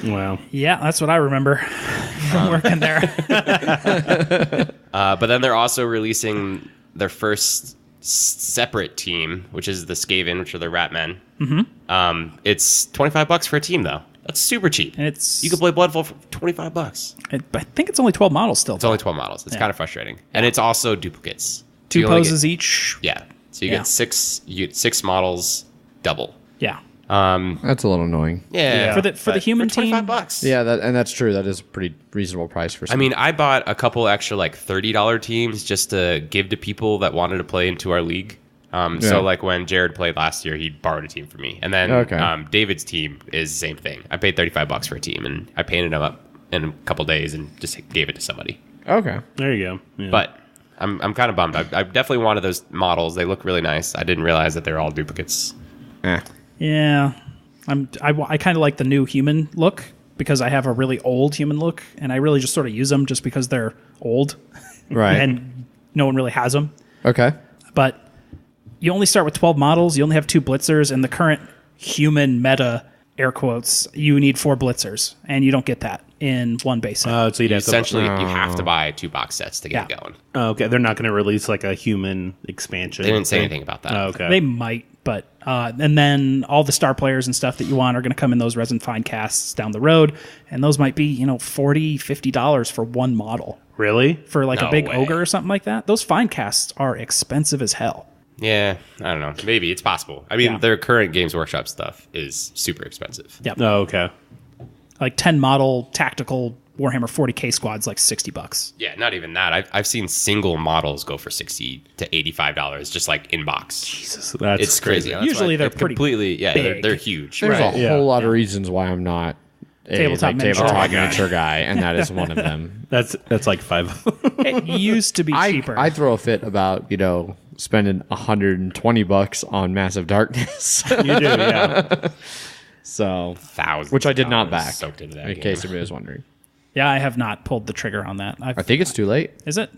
Wow. Yeah, that's what I remember from working there. But then they're also releasing their first separate team, which is the Skaven, which are the Rat Men. Mm-hmm. It's $25 for a team, though. That's super cheap. And it's You can play Bloodful for $25. I think it's only 12 models still. It's only 12 models. It's kind of frustrating, and it's also duplicates. Two You only poses get- each. Yeah, so you Yeah. get six models double. Yeah. That's a little annoying. Yeah, For the human team. $25. Yeah, that's true. That is a pretty reasonable price for. I mean, I bought a couple extra like $30 teams just to give to people that wanted to play into our league. Yeah. So like when Jared played last year, he borrowed a team from me, and then Okay. David's team is the same thing. I paid $35 for a team, and I painted them up in a couple days and just gave it to somebody. Okay. There you go. Yeah. But I'm kind of bummed. I definitely wanted those models. They look really nice. I didn't realize that they're all duplicates. Eh. Yeah. I kind of like the new human look because I have a really old human look, and I really just sort of use them just because they're old Right. and no one really has them. Okay. But you only start with 12 models. You only have 2 blitzers, and the current human meta, air quotes, you need 4 blitzers, and you don't get that in one base set. So you'd have Essentially, you have to buy 2 box sets to get Yeah. it going. okay, they're not going to release like a human expansion. They didn't say anything about that. Okay. They might, but and then all the star players and stuff that you want are going to come in those resin fine casts down the road, and those might be $40-$50 for one model Really? for like No a big way. ogre or something like that. Those fine casts are expensive as hell. Yeah, I don't know. Maybe it's possible. I mean, Yeah. their current Games Workshop stuff is super expensive. Yep. Oh, okay. Like 10 model tactical Warhammer 40K squads, like $60. Yeah, not even that. I've seen single models go for $60 to $85, just like in box. Jesus, that's It's crazy. That's Usually why they're it's pretty completely. Yeah, big. they're huge. There's Right, a yeah. whole lot of reasons why I'm not a Tabletop miniature tabletop guy. miniature guy, and that is one of them. That's like 5. It used to be cheaper. I throw a fit about spending $120 on Massive Darkness. You do, yeah. So, Thousands, which I did of not dollars back, soaked into that in game. case anybody was wondering. yeah, I have not pulled the trigger on that. I think it's too late. Is it?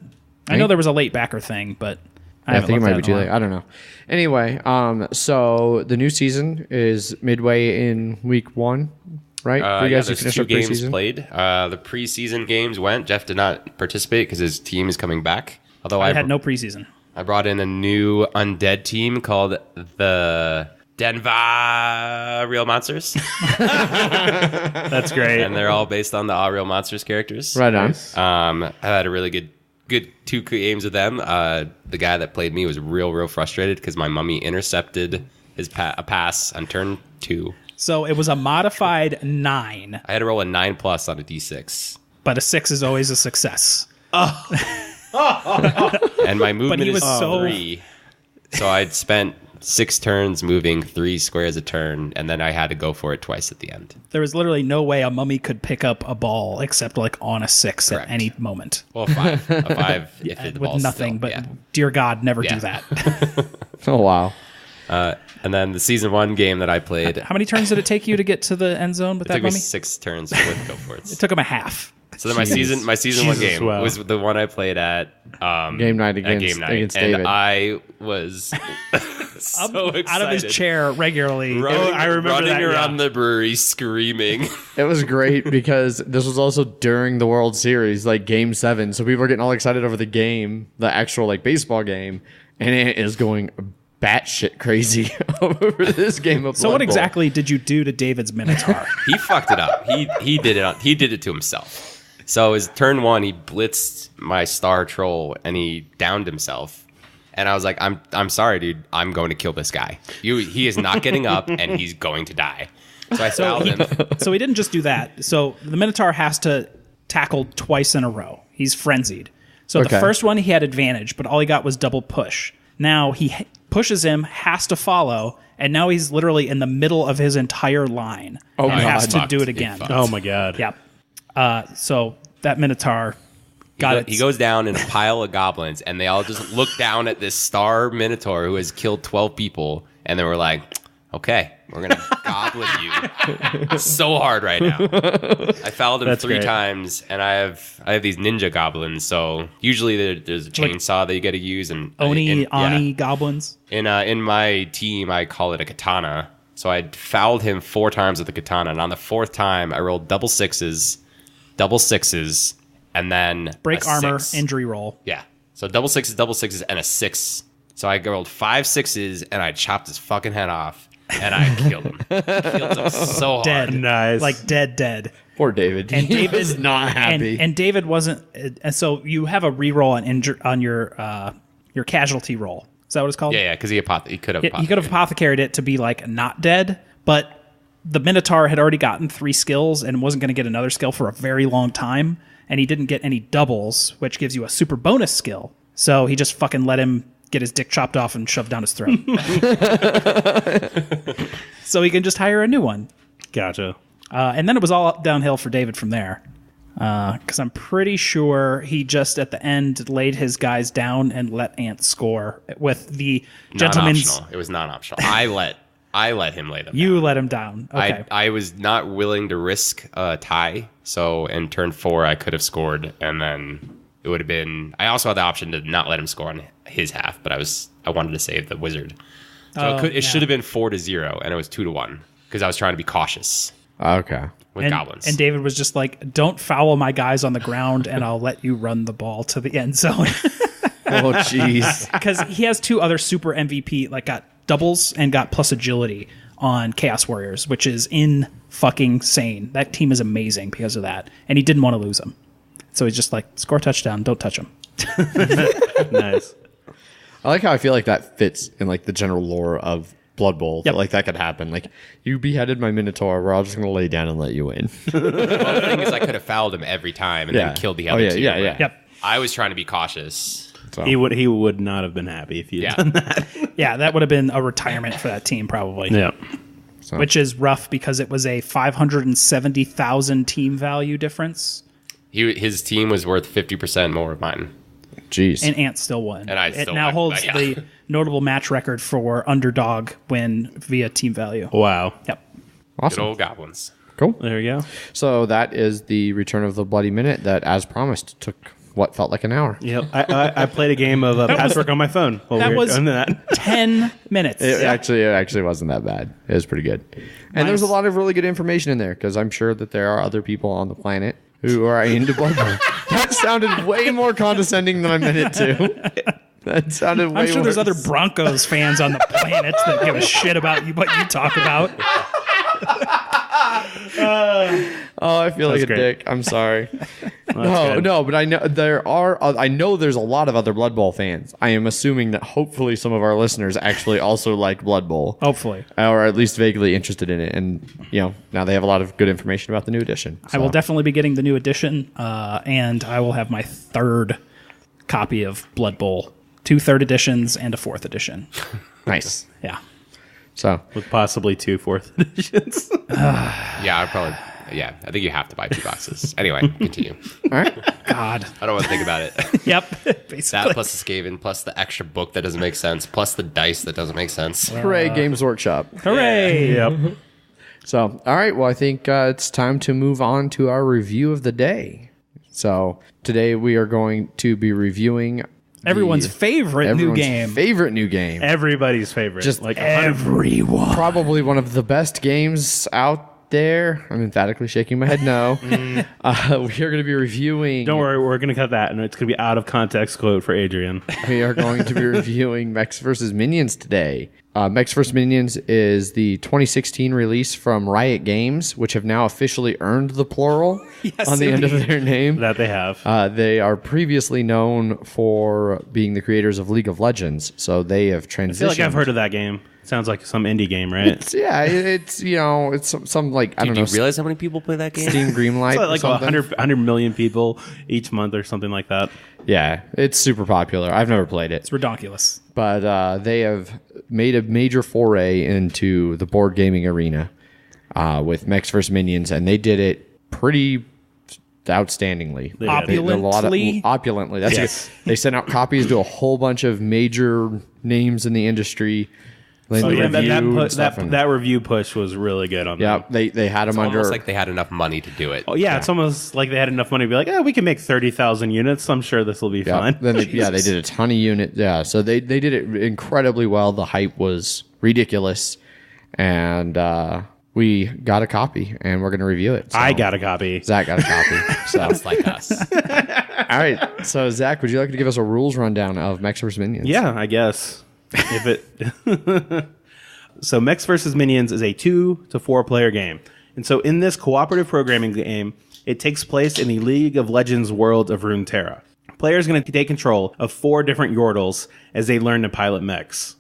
I know there was a late backer thing, but I I haven't think it looked might at be in a too late. while. I don't know. Anyway, so the new season is midway in week 1, right? For you Yeah, guys who there's finished 2 our games preseason? played. The preseason games went. Jeff did not participate because his team is coming back. Although I had no preseason. I brought in a new undead team called the Denver Real Monsters, That's great. and they're all based on the All Real Monsters characters. Right on. I had a really good 2 games with them. The guy that played me was real frustrated because my mummy intercepted his a pass on turn 2. So it was a modified 9, I had to roll a 9+ on a d6, but a 6 is always a success. and my movement he is was so- 3. So I'd spent 6 turns moving 3 squares a turn, and then I had to go for it twice at the end. There was literally no way a mummy could pick up a ball except like on a 6 Correct. at any moment. Well, 5, a 5 if the With ball's nothing, still, but yeah. dear God, never Yeah. do that. Oh, wow. And then the season 1 game that I played, How many turns did it take you to get to the end zone with it that took me mummy? 6 turns to go for it. It took him a half. So then my season 1 Jesus, game wow. was the one I played at Game night at against, game night, against and David. I was so excited. Out of his chair regularly. running, I remember running that, around yeah. the brewery screaming. It was great because this was also during the World Series, like Game 7. So people were getting all excited over the game, the actual like baseball game, and it is going batshit crazy over this game of So Blood what Bowl. exactly did you do to David's Minotaur? He fucked it up. He did it to himself. So his turn 1, he blitzed my star troll and he downed himself. And I was like, I'm sorry, dude. I'm going to kill this guy. He is not getting up, and he's going to die. So I fouled him. So he didn't just do that. So the Minotaur has to tackle twice in a row. He's frenzied. So the first one he had advantage, but all he got was double push. Now he pushes him, has to follow, and now he's literally in the middle of his entire line. Oh, and he has to fucked. do it He again. fucked. Oh my god. Yep. So that Minotaur got it. He goes down in a pile of goblins, and they all just look down at this star Minotaur who has killed 12 people, and they were like, okay, we're going to goblin you so hard right now. I fouled him That's 3 great. times, and I have these ninja goblins, so usually there's a chainsaw that you got to use. And Oni goblins. In my team, I call it a katana. So I fouled him 4 times with the katana, and on the 4th time, I rolled double sixes, and then Break a armor, 6. injury roll. Yeah. So double sixes, and a 6. So I rolled 5 6s, and I chopped his fucking head off, and I killed him. Killed him so hard. Dead. Nice. Like dead. Poor David. And He David was not happy. And David wasn't. And so you have a reroll on your casualty roll. Is that what it's called? Yeah, because he could have. He could have apothecated it to be like not dead, but the Minotaur had already gotten 3 skills and wasn't going to get another skill for a very long time, and he didn't get any doubles, which gives you a super bonus skill. So he just fucking let him get his dick chopped off and shoved down his throat. So he can just hire a new one. Gotcha. And then it was all downhill for David from there. Because I'm pretty sure he just at the end laid his guys down and let Ant score with the gentleman's. Non-optional. It was non-optional. I let him lay them. You let him down. Okay. I was not willing to risk a tie. So in turn 4, I could have scored, and then it would have been. I also had the option to not let him score on his half, but I wanted to save the wizard. So it should have been 4-0, and it was 2-1 because I was trying to be cautious Okay. with goblins. And David was just like, "Don't foul my guys on the ground, and I'll let you run the ball to the end zone." Oh, jeez. Because he has 2 other super MVP, like got doubles and got plus agility on Chaos Warriors, which is fucking sane. That team is amazing because of that, and he didn't want to lose them, so he's just like, "Score a touchdown, don't touch him." Nice. I like how I feel like that fits in like the general lore of Blood Bowl. Yep. Like that could happen. Like, you beheaded my Minotaur. We're all just gonna lay down and let you win. Well, the thing is, I could have fouled him every time and Yeah. then killed the Oh, other yeah, 2. yeah, yeah. Yep. I was trying to be cautious. So. He would not have been happy if you had Yeah. done that. Yeah, that would have been a retirement for that team probably. Yeah. So. Which is rough because it was a 570,000 team value difference, His team was worth 50% more of mine. Jeez. and Ant still won. And I it still now won, holds but yeah. the notable match record for underdog win via team value. Wow. Yep. Good Awesome. old goblins. Cool. There we go. So that is the return of the Bloody Minute that, as promised, took what felt like an hour. Yep. I played a game of patchwork on my phone. While That we were was doing that. 10 minutes. It actually wasn't that bad. It was pretty good. And there's a lot of really good information in there because I'm sure that there are other people on the planet who are into Blood Bowl. That sounded way more condescending than I meant it to. That sounded way I'm sure there's worse. other Broncos fans on the planet that give a shit about you, what you talk about. Oh, I feel like That's a great. dick. I'm sorry. good. No, but I know I know there's a lot of other Blood Bowl fans. I am assuming that hopefully some of our listeners actually also like Blood Bowl. Hopefully. Or at least vaguely interested in it. And, now they have a lot of good information about the new edition. I will So, definitely be getting the new edition, and I will have my 3rd copy of Blood Bowl. 2 3rd editions and a 4th edition. Nice. Yeah. So, With possibly 2 4th editions. Yeah, I think you have to buy 2 boxes. Anyway, continue. all right. God. I don't want to think about it. Yep. Basically. That plus the Skaven, plus the extra book that doesn't make sense, plus the dice that doesn't make sense. Hooray, Games Workshop. Hooray. Yep. So, all right. Well, I think it's time to move on to our review of the day. So, today we are going to be reviewing Everyone's favorite new everyone's game. favorite new game. Everybody's favorite. Just like 100%. Everyone. Probably one of the best games out there. I'm emphatically shaking my head no. We are going to be reviewing. Don't worry, we're going to cut that, and it's going to be out of context quote for Adrian. We are going to be reviewing Mechs vs Minions today. Mechs vs Minions is the 2016 release from Riot Games, which have now officially earned the plural on the end of their name. That they have. They are previously known for being the creators of League of Legends, so they have transitioned. I feel like I've heard of that game. Sounds like some indie game, right? It's some like I don't Do know. you realize how many people play that game? Steam Greenlight, It's or like something. 100 million people each month or something like that. Yeah, it's super popular. I've never played it, It's redonkulous. but they have made a major foray into the board gaming arena with Mechs vs Minions, and they did it pretty outstandingly. They did a lot of Opulently? opulently. That's Yes. They sent out copies to a whole bunch of major names in the industry. Oh, The yeah, review and stuff, and- that review push was really good on yeah, them. they had them It's under. almost like they had enough money to do it. Oh, yeah, it's almost like they had enough money to be like, we can make 30,000 units. I'm sure this will be Yeah, fun. then they did a ton of units. Yeah, so they did it incredibly well. The hype was ridiculous, and we got a copy, and we're going to review it. So I got a copy. Zach got a copy. So Sounds like us. all right. So Zach, would you like to give us a rules rundown of Mechs vs Minions? Yeah, I guess. If it So Mechs vs Minions is a 2 to 4 player game. And so in this cooperative programming game, it takes place in the League of Legends world of Runeterra. Players are going to take control of 4 different Yordles as they learn to pilot mechs.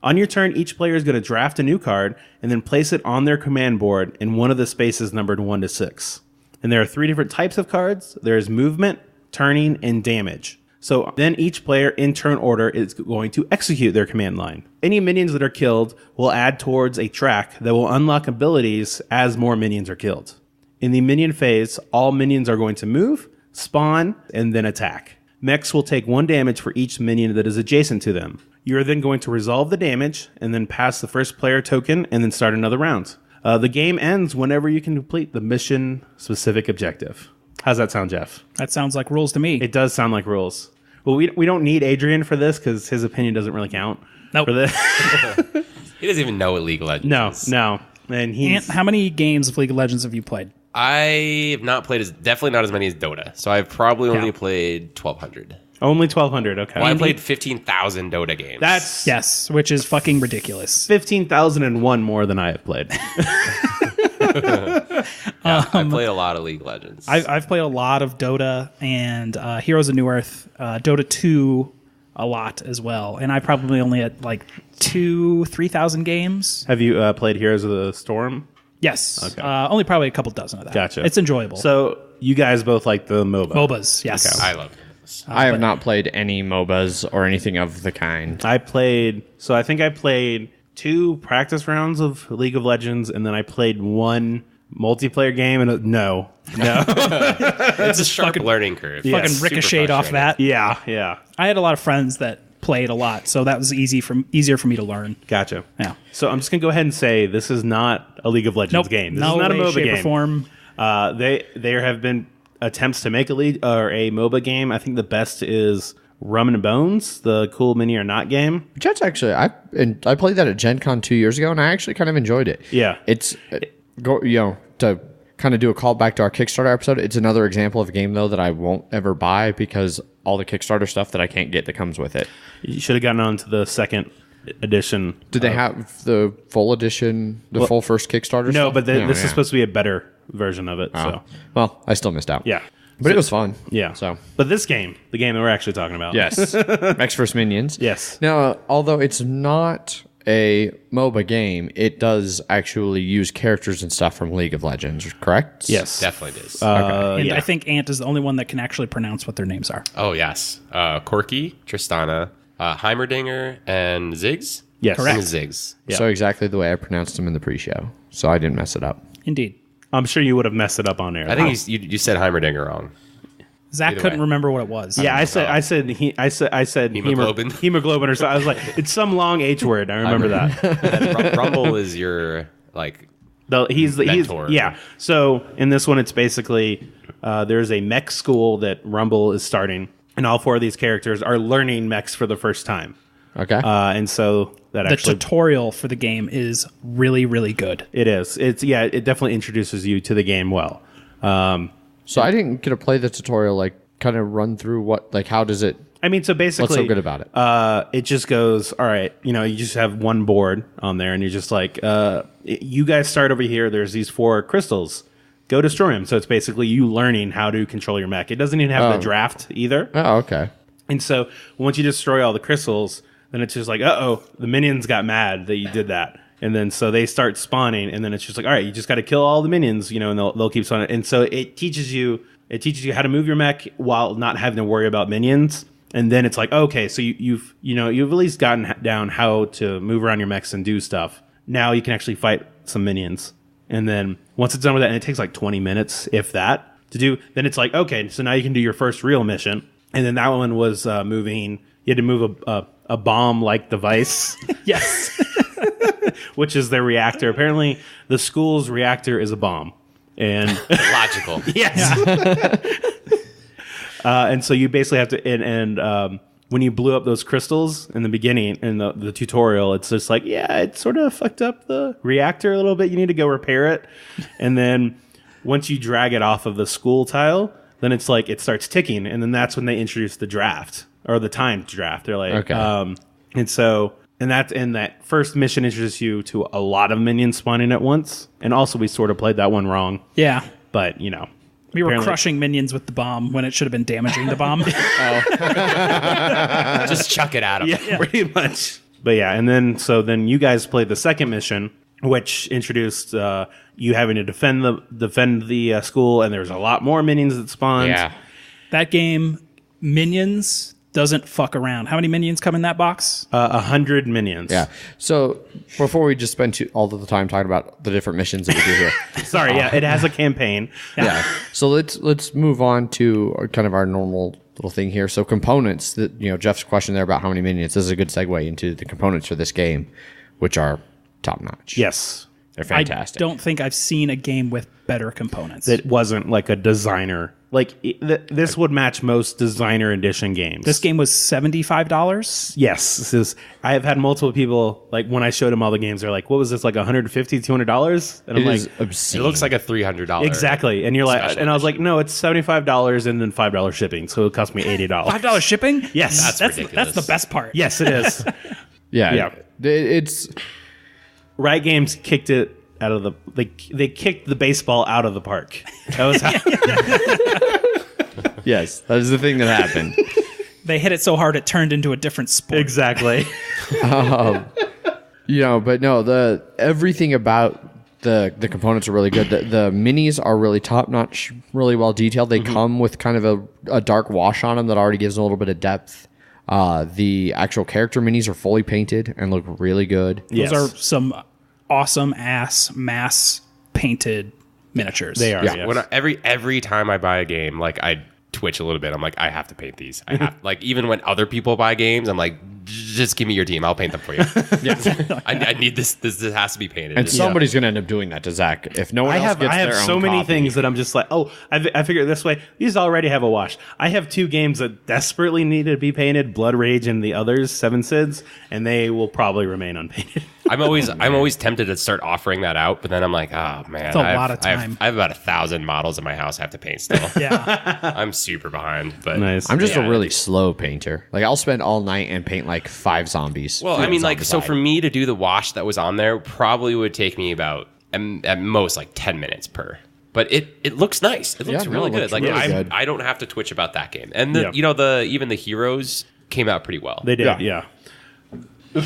On your turn, each player is going to draft a new card and then place it on their command board in one of the spaces numbered 1 to 6. And there are 3 different types of cards. There's movement, turning, and damage. So then each player in turn order is going to execute their command line. Any minions that are killed will add towards a track that will unlock abilities as more minions are killed. In the minion phase, all minions are going to move, spawn, and then attack. Mechs will take 1 damage for each minion that is adjacent to them. You are then going to resolve the damage and then pass the first player token and then start another round. The game ends whenever you can complete the mission-specific objective. How's that sound, Jeff? That sounds like rules to me. It does sound like rules. Well, we don't need Adrian for this because his opinion doesn't really count. Nope. For this. He doesn't even know what League of Legends is. No. And Ant, he's how many games of League of Legends have you played? I have not played definitely not as many as Dota. So I've probably only Yeah. played 1,200. only 1,200. Okay. Well, I played 15,000 Dota games. That's Yes, which is fucking ridiculous. 15,001 more than I have played. I played a lot of League of Legends. I've played a lot of Dota and Heroes of New Earth, Dota 2 a lot as well. And I probably only had like 3,000 games. Have you played Heroes of the Storm? Yes. Okay. Only probably a couple dozen of that. Gotcha. It's enjoyable. So you guys both like the MOBA. MOBAs, yes. I love games. I have not played any MOBAs or anything of the kind. I think I played 2 practice rounds of League of Legends, and then I played 1 multiplayer game, and no. It's a sharp learning curve. Yeah. Fucking super ricocheted off that. Yeah. I had a lot of friends that played a lot, so that was easier for me to learn. Gotcha. Yeah. So I'm just going to go ahead and say this is not a League of Legends Nope. game. This No is not a way, MOBA shape, game. or form. There have been attempts to make a MOBA game. I think the best is Rum and Bones, the cool Mini or Not game. Which that's actually I played that at Gen Con 2 years ago, and I actually kind of enjoyed it. Yeah. It's to kind of do a call back to our Kickstarter episode. It's another example of a game though that I won't ever buy because all the Kickstarter stuff that I can't get that comes with it. You should have gotten on to the second edition. Did they have the full edition, full first Kickstarter? No, stuff? but Yeah, this yeah. is supposed to be a better version of it. Oh. So Well, I still missed out. yeah. But it was fun. Yeah. So But this game, the game that we're actually talking about. yes, Mechs vs Minions. Yes. Now, although it's not a MOBA game, it does actually use characters and stuff from League of Legends, correct? Yes. Definitely is. And yeah. I think Ant is the only one that can actually pronounce what their names are. Oh, yes. Corky, Tristana, Heimerdinger, and Ziggs. Yes. I think it's Ziggs. Yeah. So exactly the way I pronounced them in the pre-show. So I didn't mess it up. Indeed. I'm sure you would have messed it up on air. I think you said Heimerdinger wrong. Zach Either couldn't way. remember what it was. Yeah, I said Hemoglobin. hemoglobin or something. I was like, it's some long H word. I remember that. And Rumble is your He's Mentor. yeah. So in this one, it's basically there's a mech school that Rumble is starting, and all 4 of these characters are learning mechs for the first time. Okay. And so that The actually tutorial for the game is really, really good. it is. It definitely introduces you to the game well. So I didn't get to play the tutorial, like kind of run through how does it, I mean, so basically, what's so good about it? It just goes, all right, you just have one board on there, and you're just like, you guys start over here. There's these 4 crystals. Go destroy them. So it's basically you learning how to control your mech. It doesn't even have the draft either. Oh, okay. And so once you destroy all the crystals, then it's just like, the minions got mad that you did that. And then so they start spawning, and then it's just like, all right, you just got to kill all the minions, and they'll keep spawning. And so it teaches you how to move your mech while not having to worry about minions. And then it's like, okay, so you've at least gotten down how to move around your mechs and do stuff. Now you can actually fight some minions. And then once it's done with that, and it takes like 20 minutes, if that, to do, then it's like, okay, so now you can do your first real mission. And then that one was moving. You had to move a bomb-like device. Yes. Which is their reactor. Apparently, the school's reactor is a bomb. And Logical. yes. And so you basically have to, and when you blew up those crystals in the beginning, in the tutorial, it's just like, yeah, it sort of fucked up the reactor a little bit. You need to go repair it. And then once you drag it off of the school tile, then it's like it starts ticking. And then that's when they introduce the draft, or the timed draft. They're like, Okay. And that first mission introduces you to a lot of minions spawning at once. And also, we sort of played that one wrong. Yeah. But, We were apparently- crushing minions with the bomb when it should have been damaging the bomb. Just chuck it at him. Yeah, pretty much. But yeah, and then you guys played the second mission, which introduced you having to defend the school, and there's a lot more minions that spawned. Yeah. That game, Minions, doesn't fuck around. How many minions come in that box? 100 minions. Yeah. So before we just spend all of the time talking about the different missions that we do here. Sorry, yeah, it has a campaign. Yeah. So let's move on to kind of our normal little thing here. So components that, Jeff's question there about how many minions, this is a good segue into the components for this game, which are top notch. Yes. They're fantastic. I don't think I've seen a game with better components. It wasn't like a designer. Like, this would match most designer edition games. This game was $75. Yes. I have had multiple people, like, when I showed them all the games, they're like, what was this, like $150, $200? And I'm It is like, obscene. It looks like a $300. exactly. And you're like, special and I was like, no, it's $75 and then $5 shipping. So it cost me $80. $5 shipping? Yes. That's ridiculous. That's the best part. Yes, it is. Yeah. Yeah. It's Riot Games kicked it out of the, they kicked the baseball out of the park. That was how, yes, that is the thing that happened. They hit it so hard it turned into a different sport. exactly. But no, everything about the components are really good. The minis are really top notch, really well detailed. They come with kind of a dark wash on them that already gives them a little bit of depth. The actual character minis are fully painted and look really good. Those are some awesome ass mass painted miniatures. They are. Yeah. Yes. Every time I buy a game, like I twitch a little bit. I'm like, I have to paint these. I have like even when other people buy games, I'm like, just give me your team. I'll paint them for you. I need this. This has to be painted. And somebody's going to end up doing that to Zach. If no one I else have gets their so own many copy. things that I'm just like, I figure it this way. These already have a wash. I have 2 games that desperately need to be painted: Blood Rage and the others, Seven Sids, and they will probably remain unpainted. I'm always tempted to start offering that out, but then I'm like, oh man, It's a lot of time. I have about 1,000 models in my house I have to paint still. Yeah. I'm super behind, but Nice. I'm just yeah. a really slow painter. Like I'll spend all night and paint like 5 zombies. Well, I mean, on like, the so side. for me to do the wash that was on there probably would take me about at most like 10 minutes per. But it looks nice. It looks Yeah, really no, it good. looks Like really good. I don't have to twitch about that game. And Yeah. even the heroes came out pretty well. They did, Yeah. yeah.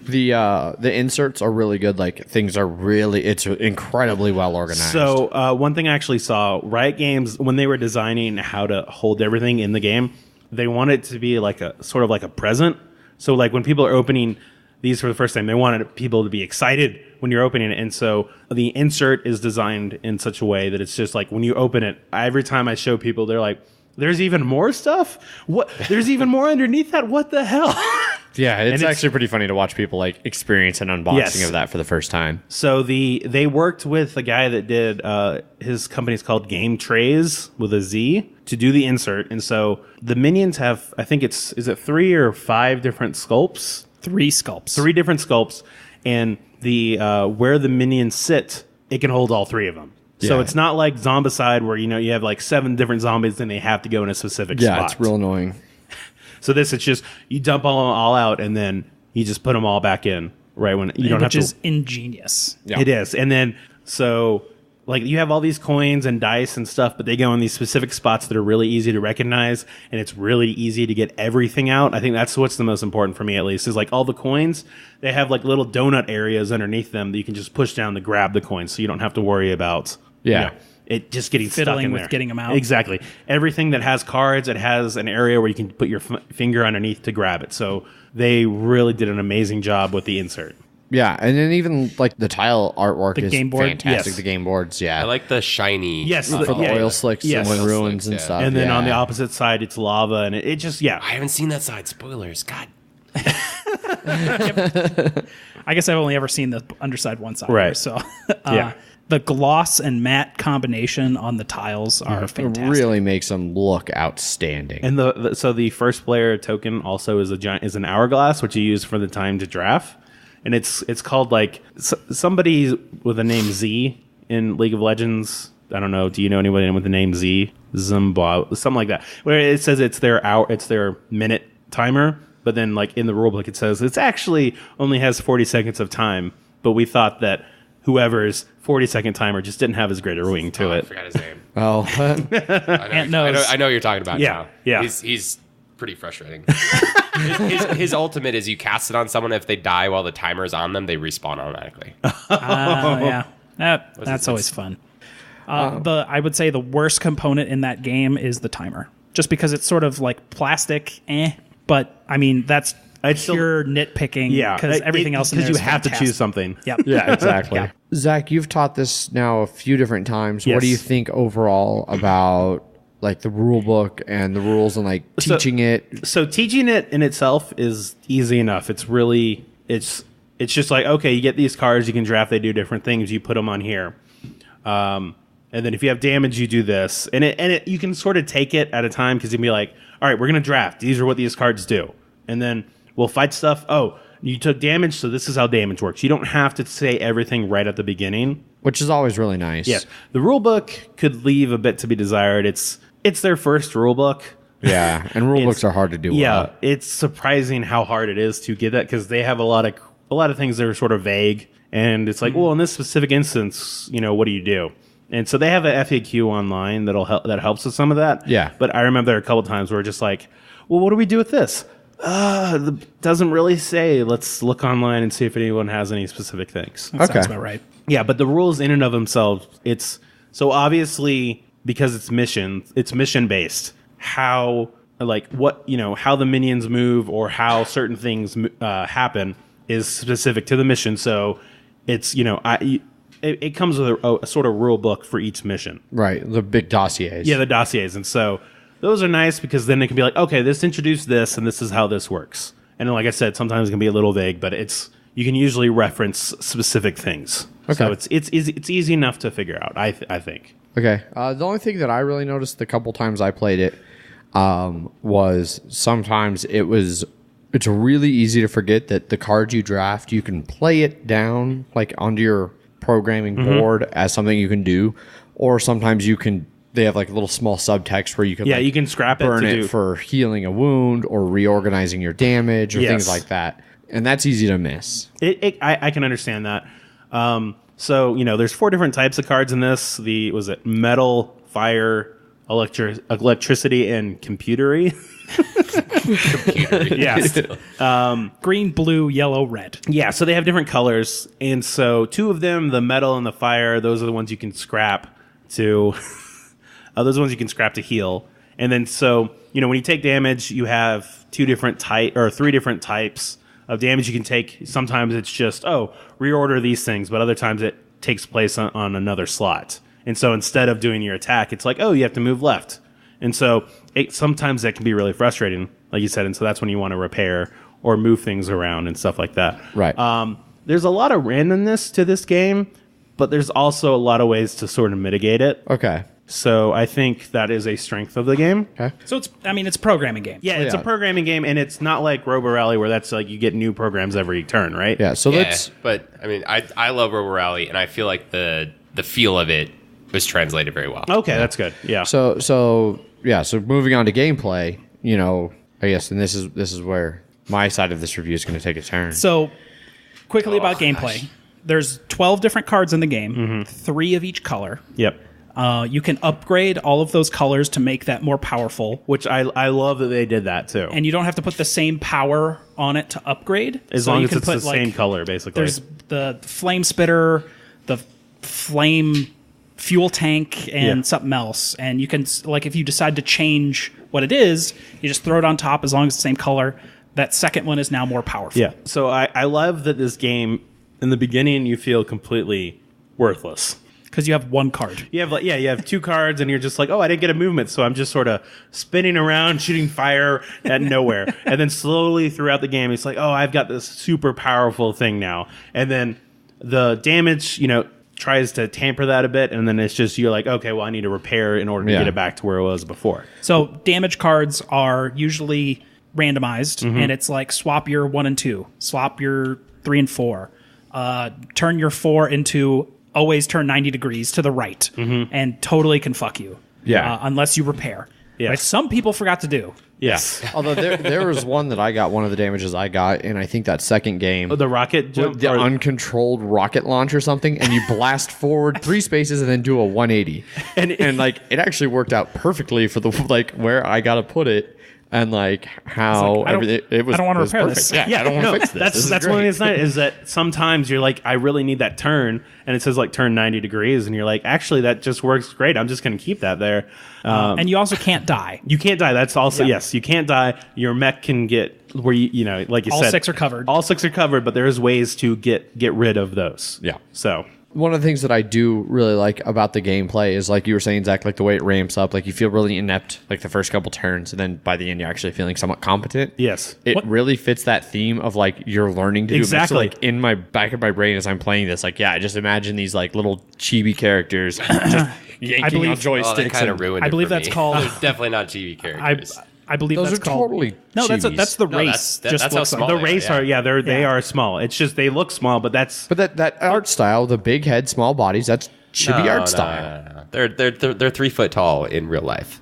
The inserts are really good. Like things are really, it's incredibly well organized. So one thing I actually saw, Riot Games, when they were designing how to hold everything in the game, they want it to be like a sort of like a present. So like when people are opening these for the first time, they wanted people to be excited when you're opening it. And so the insert is designed in such a way that it's just like when you open it, every time I show people, they're like, there's even more stuff? What? There's even more underneath that? What the hell? yeah, it's it's- actually pretty funny to watch people like experience an unboxing Yes. of that for the first time. So they worked with a guy that did his company's called Game Trays with a Z to do the insert, and so the minions have, I think is it 3 or 5 different sculpts 3 sculpts. 3 different sculpts, and the where the minions sit, it can hold all 3 of them. So Yeah. it's not like Zombicide where you have like 7 different zombies and they have to go in a specific spot. Yeah, it's real annoying. So it's just you dump them all out and then you just put them all back in right when you don't have which to. is ingenious. Yeah. It is, and then so like you have all these coins and dice and stuff, but they go in these specific spots that are really easy to recognize, and it's really easy to get everything out. I think that's what's the most important for me, at least, is like all the coins. They have like little donut areas underneath them that you can just push down to grab the coins, so you don't have to worry about it just getting stuck Fiddling in with there. getting them out. Exactly. Everything that has cards, it has an area where you can put your finger underneath to grab it. So they really did an amazing job with the insert. Yeah, and then even like the tile artwork is game board? fantastic. Yes. The game boards, yeah. I like the shiny. Yes, for the oil slicks Yes. and Oil ruins slicks, and yeah. stuff. And then on the yeah. opposite side, it's lava, and it just, yeah. I haven't seen that side. Spoilers. God. I guess I've only ever seen the underside one side. Right. So Yeah. the gloss and matte combination on the tiles are It fantastic. really makes them look outstanding. And so the first player token also is an hourglass, which you use for the time to draft, and it's called like somebody with the name Z in League of Legends. I don't know. Do you know anybody with the name Z? Zimbabwe, something like that. Where it says it's their minute timer, but then like in the rulebook it says it's actually only has 40 seconds of time. But we thought that whoever's 40-second timer just didn't have as great a ring to I it. forgot his name. Oh, Ant knows. I know what you're talking about. Yeah, now. yeah. He's pretty frustrating. his ultimate is you cast it on someone. If they die while the timer's on them, they respawn automatically. Yeah. That's always fun. I would say the worst component in that game is the timer, just because it's sort of like plastic, but I mean that's pure nitpicking. Yeah, because everything else in there because is you have to fantastic. choose something. Yep. yeah, exactly. Yeah. Zach, you've taught this now a few different times. Yes. What do you think overall about like the rule book and the rules and like teaching it? So teaching it in itself is easy enough. It's really it's just like, okay, you get these cards, you can draft, they do different things, you put them on here. And then if you have damage, you do this. And it you can sort of take it at a time, because you can be like, all right, we're going to draft. These are what these cards do. And then we'll fight stuff. Oh, you took damage, so this is how damage works. You don't have to say everything right at the beginning. Which is always really nice. Yes. The rule book could leave a bit to be desired. It's their first rule book. Yeah, and rule books are hard to do. Yeah, well. it's surprising how hard it is to get that, because they have a lot of things that are sort of vague, and it's like, well, in this specific instance, what do you do? And so they have an FAQ online that helps with some of that. Yeah. But I remember there are a couple times where we're just like, well, what do we do with this? Doesn't really say. Let's look online and see if anyone has any specific things. That sounds Okay. about right. Yeah, but the rules in and of themselves, it's so obviously, because it's mission based. How how the minions move or how certain things happen is specific to the mission. So it's it comes with a sort of rule book for each mission. Right, the big dossiers. Yeah, the dossiers, and so those are nice, because then it can be like, okay, this introduced this, and this is how this works. And like I said, sometimes it can be a little vague, but you can usually reference specific things. Okay. So it's easy enough to figure out. I think. Okay. The only thing that I really noticed the couple times I played it was sometimes it's really easy to forget that the cards you draft, you can play it down like onto your programming board as something you can do, or sometimes they have like a little small subtext where you can You can scrap it burn to it do. for healing a wound or reorganizing your damage or things Yes. like that, and that's easy to miss. I can understand that. So there's 4 different types of cards in this. Metal, fire, electricity, and computery. Yes. Green, blue, yellow, red. Yeah, so they have different colors, and so 2 of them, the metal and the fire, those are the ones you can scrap to. Those are the ones you can scrap to heal, and then so when you take damage, you have 3 different types of damage you can take. Sometimes it's just reorder these things, but other times it takes place on another slot, and so instead of doing your attack, it's like, you have to move left, and so sometimes that can be really frustrating, like you said, and so that's when you want to repair or move things around and stuff like that. Right. There's a lot of randomness to this game, but there's also a lot of ways to sort of mitigate it. Okay. So I think that is a strength of the game. Okay. So it's a programming game. Yeah, it's yeah. a programming game, and it's not like Robo Rally where that's like you get new programs every turn, right? Yeah. So Yeah, let's. but I mean, I love Robo Rally, and I feel like the feel of it was translated very well. Okay, that's good. Yeah. So moving on to gameplay, I guess, and this is where my side of this review is going to take a turn. So quickly about gameplay. There's 12 different cards in the game, 3 of each color. Yep. You can upgrade all of those colors to make that more powerful. Which I love that they did that too. And you don't have to put the same power on it to upgrade. As So long you as can it's put, the same color, basically. There's the flame spitter, the flame fuel tank, and something else. And you can, like, if you decide to change what it is, you just throw it on top as long as it's the same color. That second one is now more powerful. Yeah. So I love that this game, in the beginning, you feel completely worthless. Because you have one card. You have 2 cards, and you're just like, oh, I didn't get a movement, so I'm just sort of spinning around, shooting fire at nowhere. And then slowly throughout the game, it's like, oh, I've got this super powerful thing now. And then the damage, tries to tamper that a bit, and then it's just you're like, okay, well, I need to repair in order to get it back to where it was before. So damage cards are usually randomized, and it's like swap your 1 and 2, swap your 3 and 4, turn your 4 into always turn 90 degrees to the right, and totally can fuck you. Yeah. Unless you repair. Yes. Which some people forgot to do. Yes. Although there was one that I got, one of the damages I got, and I think that second game, The rocket jump. the uncontrolled rocket launch or something, and you blast forward 3 spaces and then do a 180, and like it actually worked out perfectly for the where I got to put it. And how I don't- everything it was. I don't wanna it was repair perfect. this. Yeah, I don't want to fix this. This is That's great. one of the nice is that sometimes you're like, I really need that turn, and it says like turn 90 degrees, and you're like, actually, that just works great. I'm just going to keep that there. And you also can't die. You can't die. That's also Yeah. yes, you can't die. Your mech can get where like you All said, 6 are covered. All 6 are covered, but there's ways to get rid of those. Yeah. So One of the things that I do really like about the gameplay is, like you were saying, Zach, like the way it ramps up. Like you feel really inept like the first couple turns, and then by the end you're actually feeling somewhat competent. yes, It really fits that theme of like you're learning to do Exactly. So, like in my back of my brain as I'm playing this, like I just imagine these like little chibi characters just yanking on believe- Oh, joysticks. that kind of and- ruined I it believe for that's me. called- They're definitely not chibi characters. I believe Those that's are called. totally No, that's chibis. the No, race. that's how looks small the they race are, are they Yeah. are small. It's just they look small, but that's But that art style, the big head, small bodies, that's chibi art style. No. They're 3 foot tall in real life.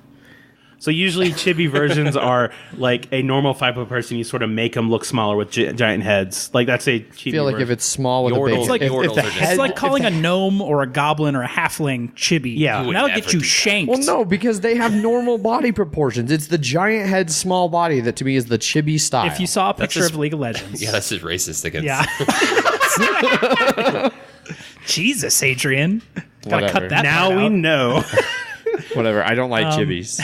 so usually chibi versions are like a normal 5-foot person. You sort of make them look smaller with giant heads. Like that's a chibi I feel like version. if it's small with a Yordles- big, It's like, if Yordles the are just- head, it's like if calling the- a gnome or a goblin or a halfling chibi. Yeah. You would That'll never get you do that. shanked. Well, no, because they have normal body proportions. It's the giant head, small body that to me is the chibi style. If you saw a picture just- of League of Legends. Yeah, that's just racist against. Yeah. Jesus, Adrian. Gotta Whatever. cut that now part we out. know. Whatever. I don't like chibis.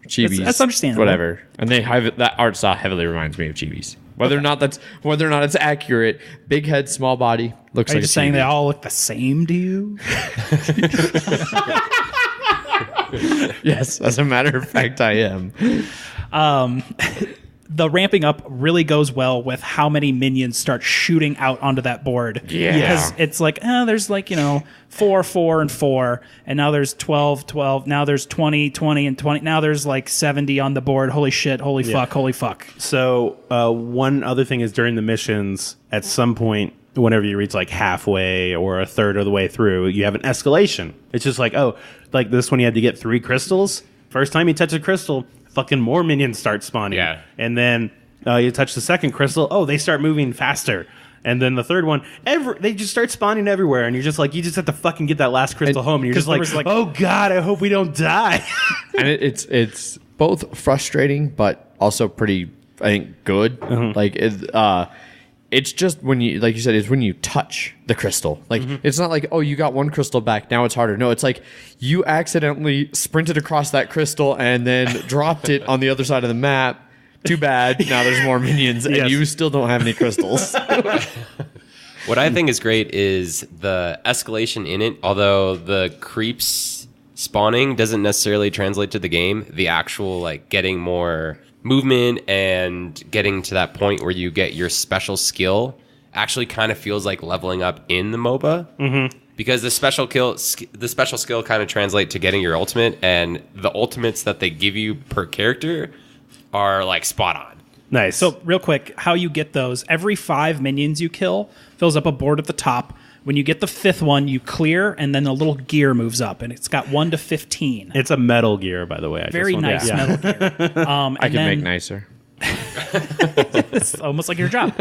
Chibis. that's understandable. Whatever. And they have that art style heavily reminds me of chibis. Whether or not it's accurate, big head, small body looks Are you like just a saying chibi. they all look the same to you? Yes, as a matter of fact, I am. The ramping up really goes well with how many minions start shooting out onto that board. Yeah. Because it's like, there's 4, 4, and 4, and now there's 12, 12, now there's 20, 20, and 20. Now there's 70 on the board. Holy shit, holy fuck, holy fuck. So one other thing is during the missions, at some point, whenever you reach halfway or a third of the way through, you have an escalation. It's just like this one you had to get 3 crystals. First time you touch a crystal, fucking more minions start spawning. Yeah. And then you touch the second crystal, they start moving faster. And then the third one, they just start spawning everywhere, and you're just like, you just have to fucking get that last crystal home, and you're just 'cause there like, was, oh god, I hope we don't die. And it's both frustrating but also pretty, I think, good. It's just when you, like you said, it's when you touch the crystal. It's not like, oh, you got one crystal back, now it's harder. No, it's like you accidentally sprinted across that crystal and then dropped it on the other side of the map. Too bad. Now there's more minions, and Yes. you still don't have any crystals. What I think is great is the escalation in it. Although the creeps spawning doesn't necessarily translate to the game, the actual getting more movement and getting to that point where you get your special skill actually kind of feels like leveling up in the MOBA. Mm-hmm. because the special skill kind of translate to getting your ultimate, and the ultimates that they give you per character are like spot on. Nice. So real quick, how you get those, every 5 minions you kill fills up a board at the top. When you get the 5th one, you clear, and then a little gear moves up, and it's got 1 to 15. It's a metal gear, by the way. Very nice metal gear. I can make nicer. It's almost like your job.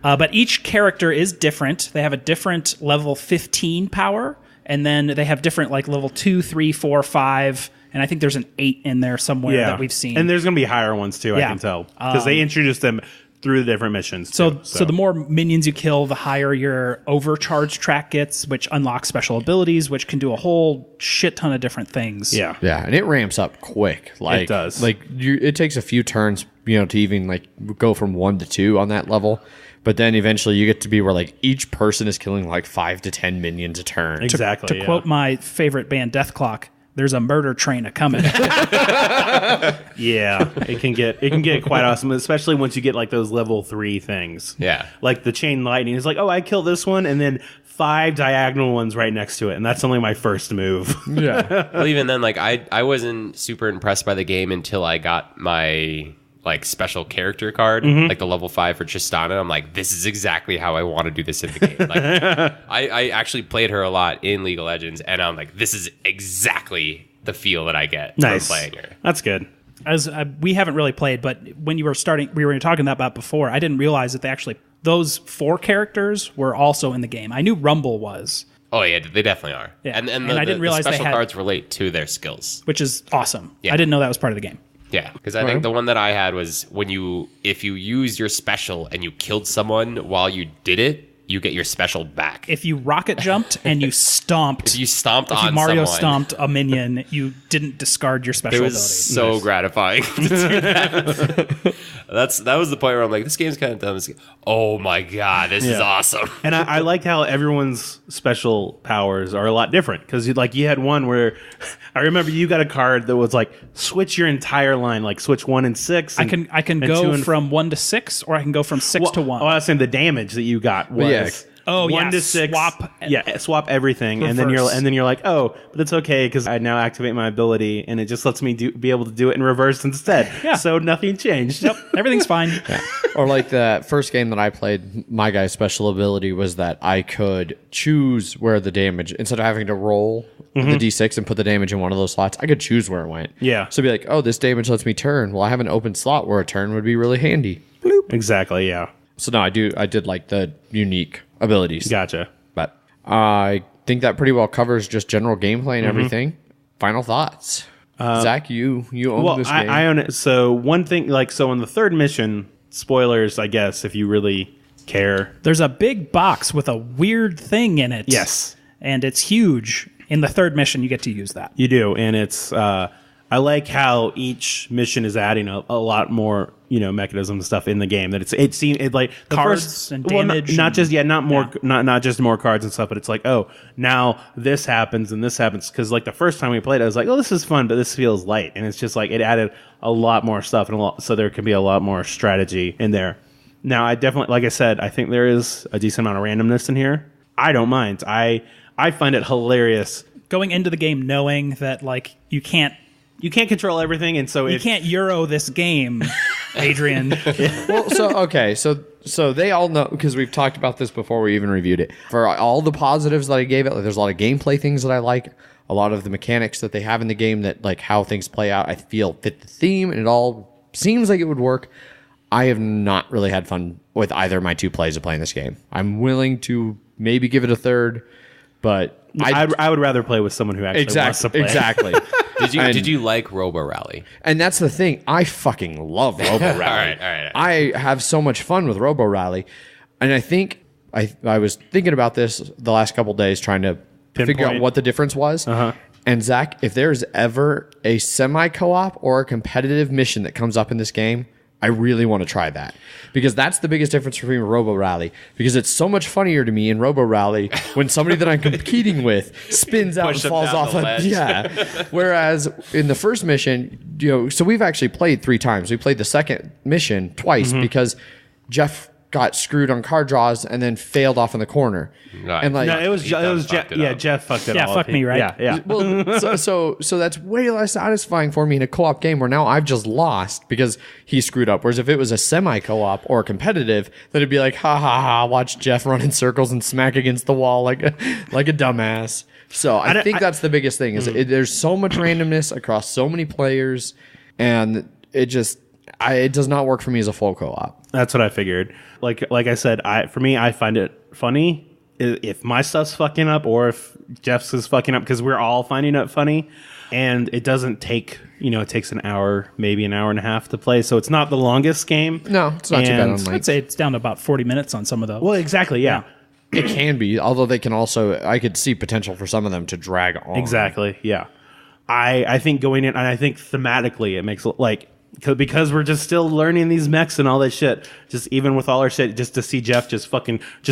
But each character is different. They have a different level 15 power, and then they have different like level 2, 3, 4, 5, and I think there's an 8 in there somewhere that we've seen. And there's going to be higher ones too, Yeah. I can tell. Because they introduced them through the different missions. So too, the more minions you kill, the higher your overcharge track gets, which unlocks special abilities, which can do a whole shit ton of different things. Yeah. Yeah, and it ramps up quick. Like, It does. Like it takes a few turns, to even like go from 1 to 2 on that level. But then eventually you get to be where like each person is killing like 5 to 10 minions a turn. Exactly. To quote my favorite band, Death Clock, there's a murder train a coming. Yeah, it can get quite awesome, especially once you get like those level 3 things. Yeah. Like the chain lightning is like, oh, I kill this one, and then 5 diagonal ones right next to it, and that's only my first move. Yeah. Well, even then, like I wasn't super impressed by the game until I got my like special character card, like the level 5 for Tristana. I'm like, this is exactly how I want to do this in the game. Like, I actually played her a lot in League of Legends, and I'm like, this is exactly the feel that I get from playing her. That's good. As we haven't really played, but when you were starting, we were talking about before. I didn't realize that those 4 characters were also in the game. I knew Rumble was, Oh yeah, they definitely are. Yeah. And And I didn't realize the they special had- cards relate to their skills. which is awesome. Yeah. I didn't know that was part of the game. Yeah, because I think the one that I had was if you use your special and you killed someone while you did it, you get your special back. If you rocket jumped and you stomped, If you stomped if you on Mario someone, stomped a minion, you didn't discard your special it was ability. so gratifying to do that. That was the point where I'm like, this game's kind of dumb. Oh my god, this is awesome. And I like how everyone's special powers are a lot different, because you had one where I remember you got a card that was like switch your entire line, like switch 1 and 6. I can and go 2 and from 1 to 6, or I can go from 6 to 1. Oh, I was saying the damage that you got was yeah. Oh, 1 yeah, to 6. swap- swap everything, and Reverse. then you're like, oh, but it's okay because I now activate my ability, and it just lets me be able to do it in reverse instead. Yeah. So nothing changed. Yep, everything's fine. Or like the first game that I played, my guy's special ability was that I could choose where the damage, instead of having to roll the D6 and put the damage in one of those slots, I could choose where it went. Yeah. So it'd be like, oh, this damage lets me turn. Well, I have an open slot where a turn would be really handy. Exactly. Yeah. So no, I did like the unique abilities. Gotcha. But I think that pretty well covers just general gameplay and everything. Final thoughts. Zach, you own Well, this game. I own it. So one thing, so in the third mission, spoilers, I guess, if you really care. There's a big box with a weird thing in it. Yes. And it's huge. In the third mission, you get to use that. You do, and it's I like how each mission is adding a lot more mechanism stuff in the game. That it seemed like the Cards first and well, damage not and- just not just more cards and stuff, but it's like, oh, now this happens and this happens, because like the first time we played, I was like, oh, this is fun, but this feels light, and it's just like it added a lot more stuff and so there can be a lot more strategy in there. Now, I definitely, like I said, I think there is a decent amount of randomness in here. I don't mind. I find it hilarious. Going into the game knowing that like you can't control everything, and so you can't Euro this game, Adrian. Well, so they all know, because we've talked about this before we even reviewed it. For all the positives that I gave it, like, there's a lot of gameplay things that I like. A lot of the mechanics that they have in the game that like how things play out, I feel fit the theme, and it all seems like it would work. I have not really had fun with either of my 2 plays of playing this game. I'm willing to maybe give it a third, but I would rather play with someone who actually wants to play. Exactly. Did you like Robo Rally? And that's the thing. I fucking love Robo Rally. All right. I have so much fun with Robo Rally. And I think I was thinking about this the last couple days, trying to figure out Pinpoint. what the difference was. And Zach, if there's ever a semi-co-op or a competitive mission that comes up in this game, I really want to try that, because that's the biggest difference between Robo Rally, because it's so much funnier to me in Robo Rally when somebody that I'm competing with spins out and Push them falls down off the a ledge. yeah. Whereas in the first mission, so we've actually played 3 times. We played the second mission twice because Jeff got screwed on card draws and then failed off in the corner. Right. And like, No, it was He Jeff. fucked it up. Jeff fucked it Yeah, all fuck up. me, right? Yeah. well, so that's way less satisfying for me in a co-op game where now I've just lost because he screwed up. Whereas if it was a semi-co-op or competitive, then it'd be like, ha ha ha, watch Jeff run in circles and smack against the wall like a dumbass. So I think that's the biggest thing is there's so much randomness across so many players, and it does not work for me as a full co-op. That's what I figured. Like I said, for me, I find it funny if my stuff's fucking up or if Jeff's is fucking up because we're all finding it funny, and it doesn't take it takes an hour, maybe an hour and a half to play, so it's not the longest game. No, it's not too bad on I'd like. say it's down to about 40 minutes on some of those. Well, exactly, yeah. It can be, although they can also. I could see potential for some of them to drag on. Exactly, yeah. I think going in, and I think thematically it makes like because we're just still learning these mechs and all that shit. Just even with all our shit, just to see Jeff just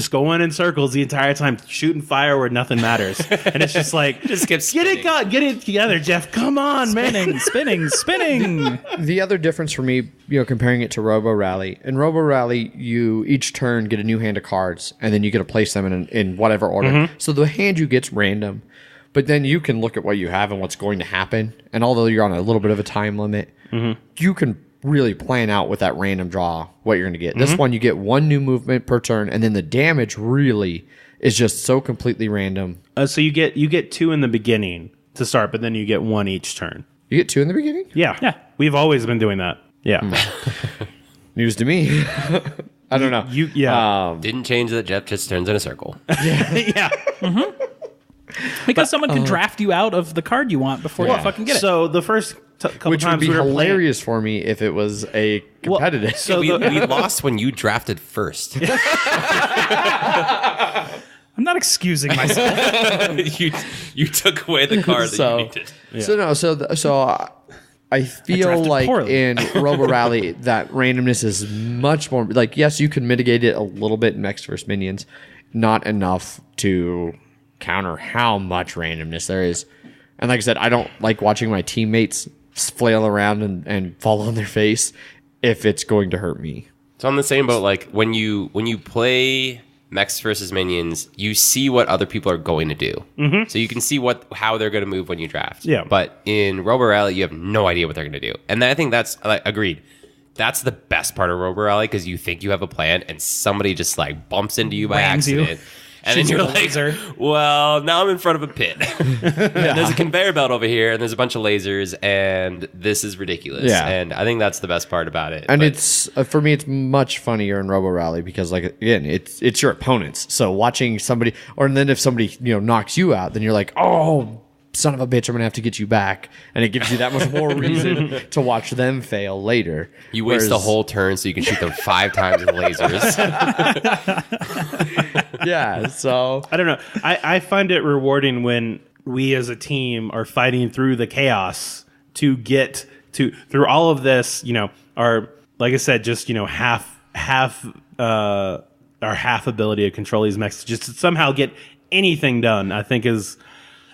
going in circles the entire time, shooting fire where nothing matters, and it's just like Just kept get it together, Jeff. Come on, man. Spinning. The other difference for me, comparing it to Robo Rally. In Robo Rally, you each turn get a new hand of cards, and then you get to place them in whatever order. So the hand you get's random, but then you can look at what you have and what's going to happen. And although you're on a little bit of a time limit, you can really plan out with that random draw what you're going to get. This one, you get one new movement per turn, and then the damage really is just so completely random. So you get 2 in the beginning to start, but then you get 1 each turn. You get 2 in the beginning? Yeah. We've always been doing that. Yeah. News to me. I don't know. Didn't change that Jeff just turns in a circle. Yeah. Because someone can draft you out of the card you want before you fucking get it. So the first couple Which would times be we were hilarious for me if it was a competitive. So we lost when you drafted first. I'm not excusing myself. you took away the card that So- you needed. So I feel drafted like poorly. in Robo Rally that randomness is much more like, yes, you can mitigate it a little bit in Mechs vs Minions, not enough to counter how much randomness there is. And like I said, I don't like watching my teammates flail around and fall on their face if it's going to hurt me. So on the same boat, like when you play Mechs vs Minions, you see what other people are going to do. So you can see how they're going to move when you draft. Yeah. But in Robo Rally, you have no idea what they're going to do. And I think that's agreed. That's the best part of Robo Rally because you think you have a plan and somebody just like bumps into you by Rams you. accident. And then Shoots you're you with a like, laser. well, now I'm in front of a pit. There's a conveyor belt over here, and there's a bunch of lasers, and this is ridiculous. Yeah. And I think that's the best part about it. And But it's for me, it's much funnier in Robo Rally because, like, again, it's your opponents. So watching somebody, or then if somebody knocks you out, then you're like, oh, son of a bitch, I'm gonna have to get you back, and it gives you that much more reason to watch them fail later. you waste the Whereas- whole turn so you can shoot them 5 times with lasers. Yeah. So I don't know. I find it rewarding when we as a team are fighting through the chaos to get through all of this, our, like I said, just, our half ability to control these mechs, just to somehow get anything done, I think is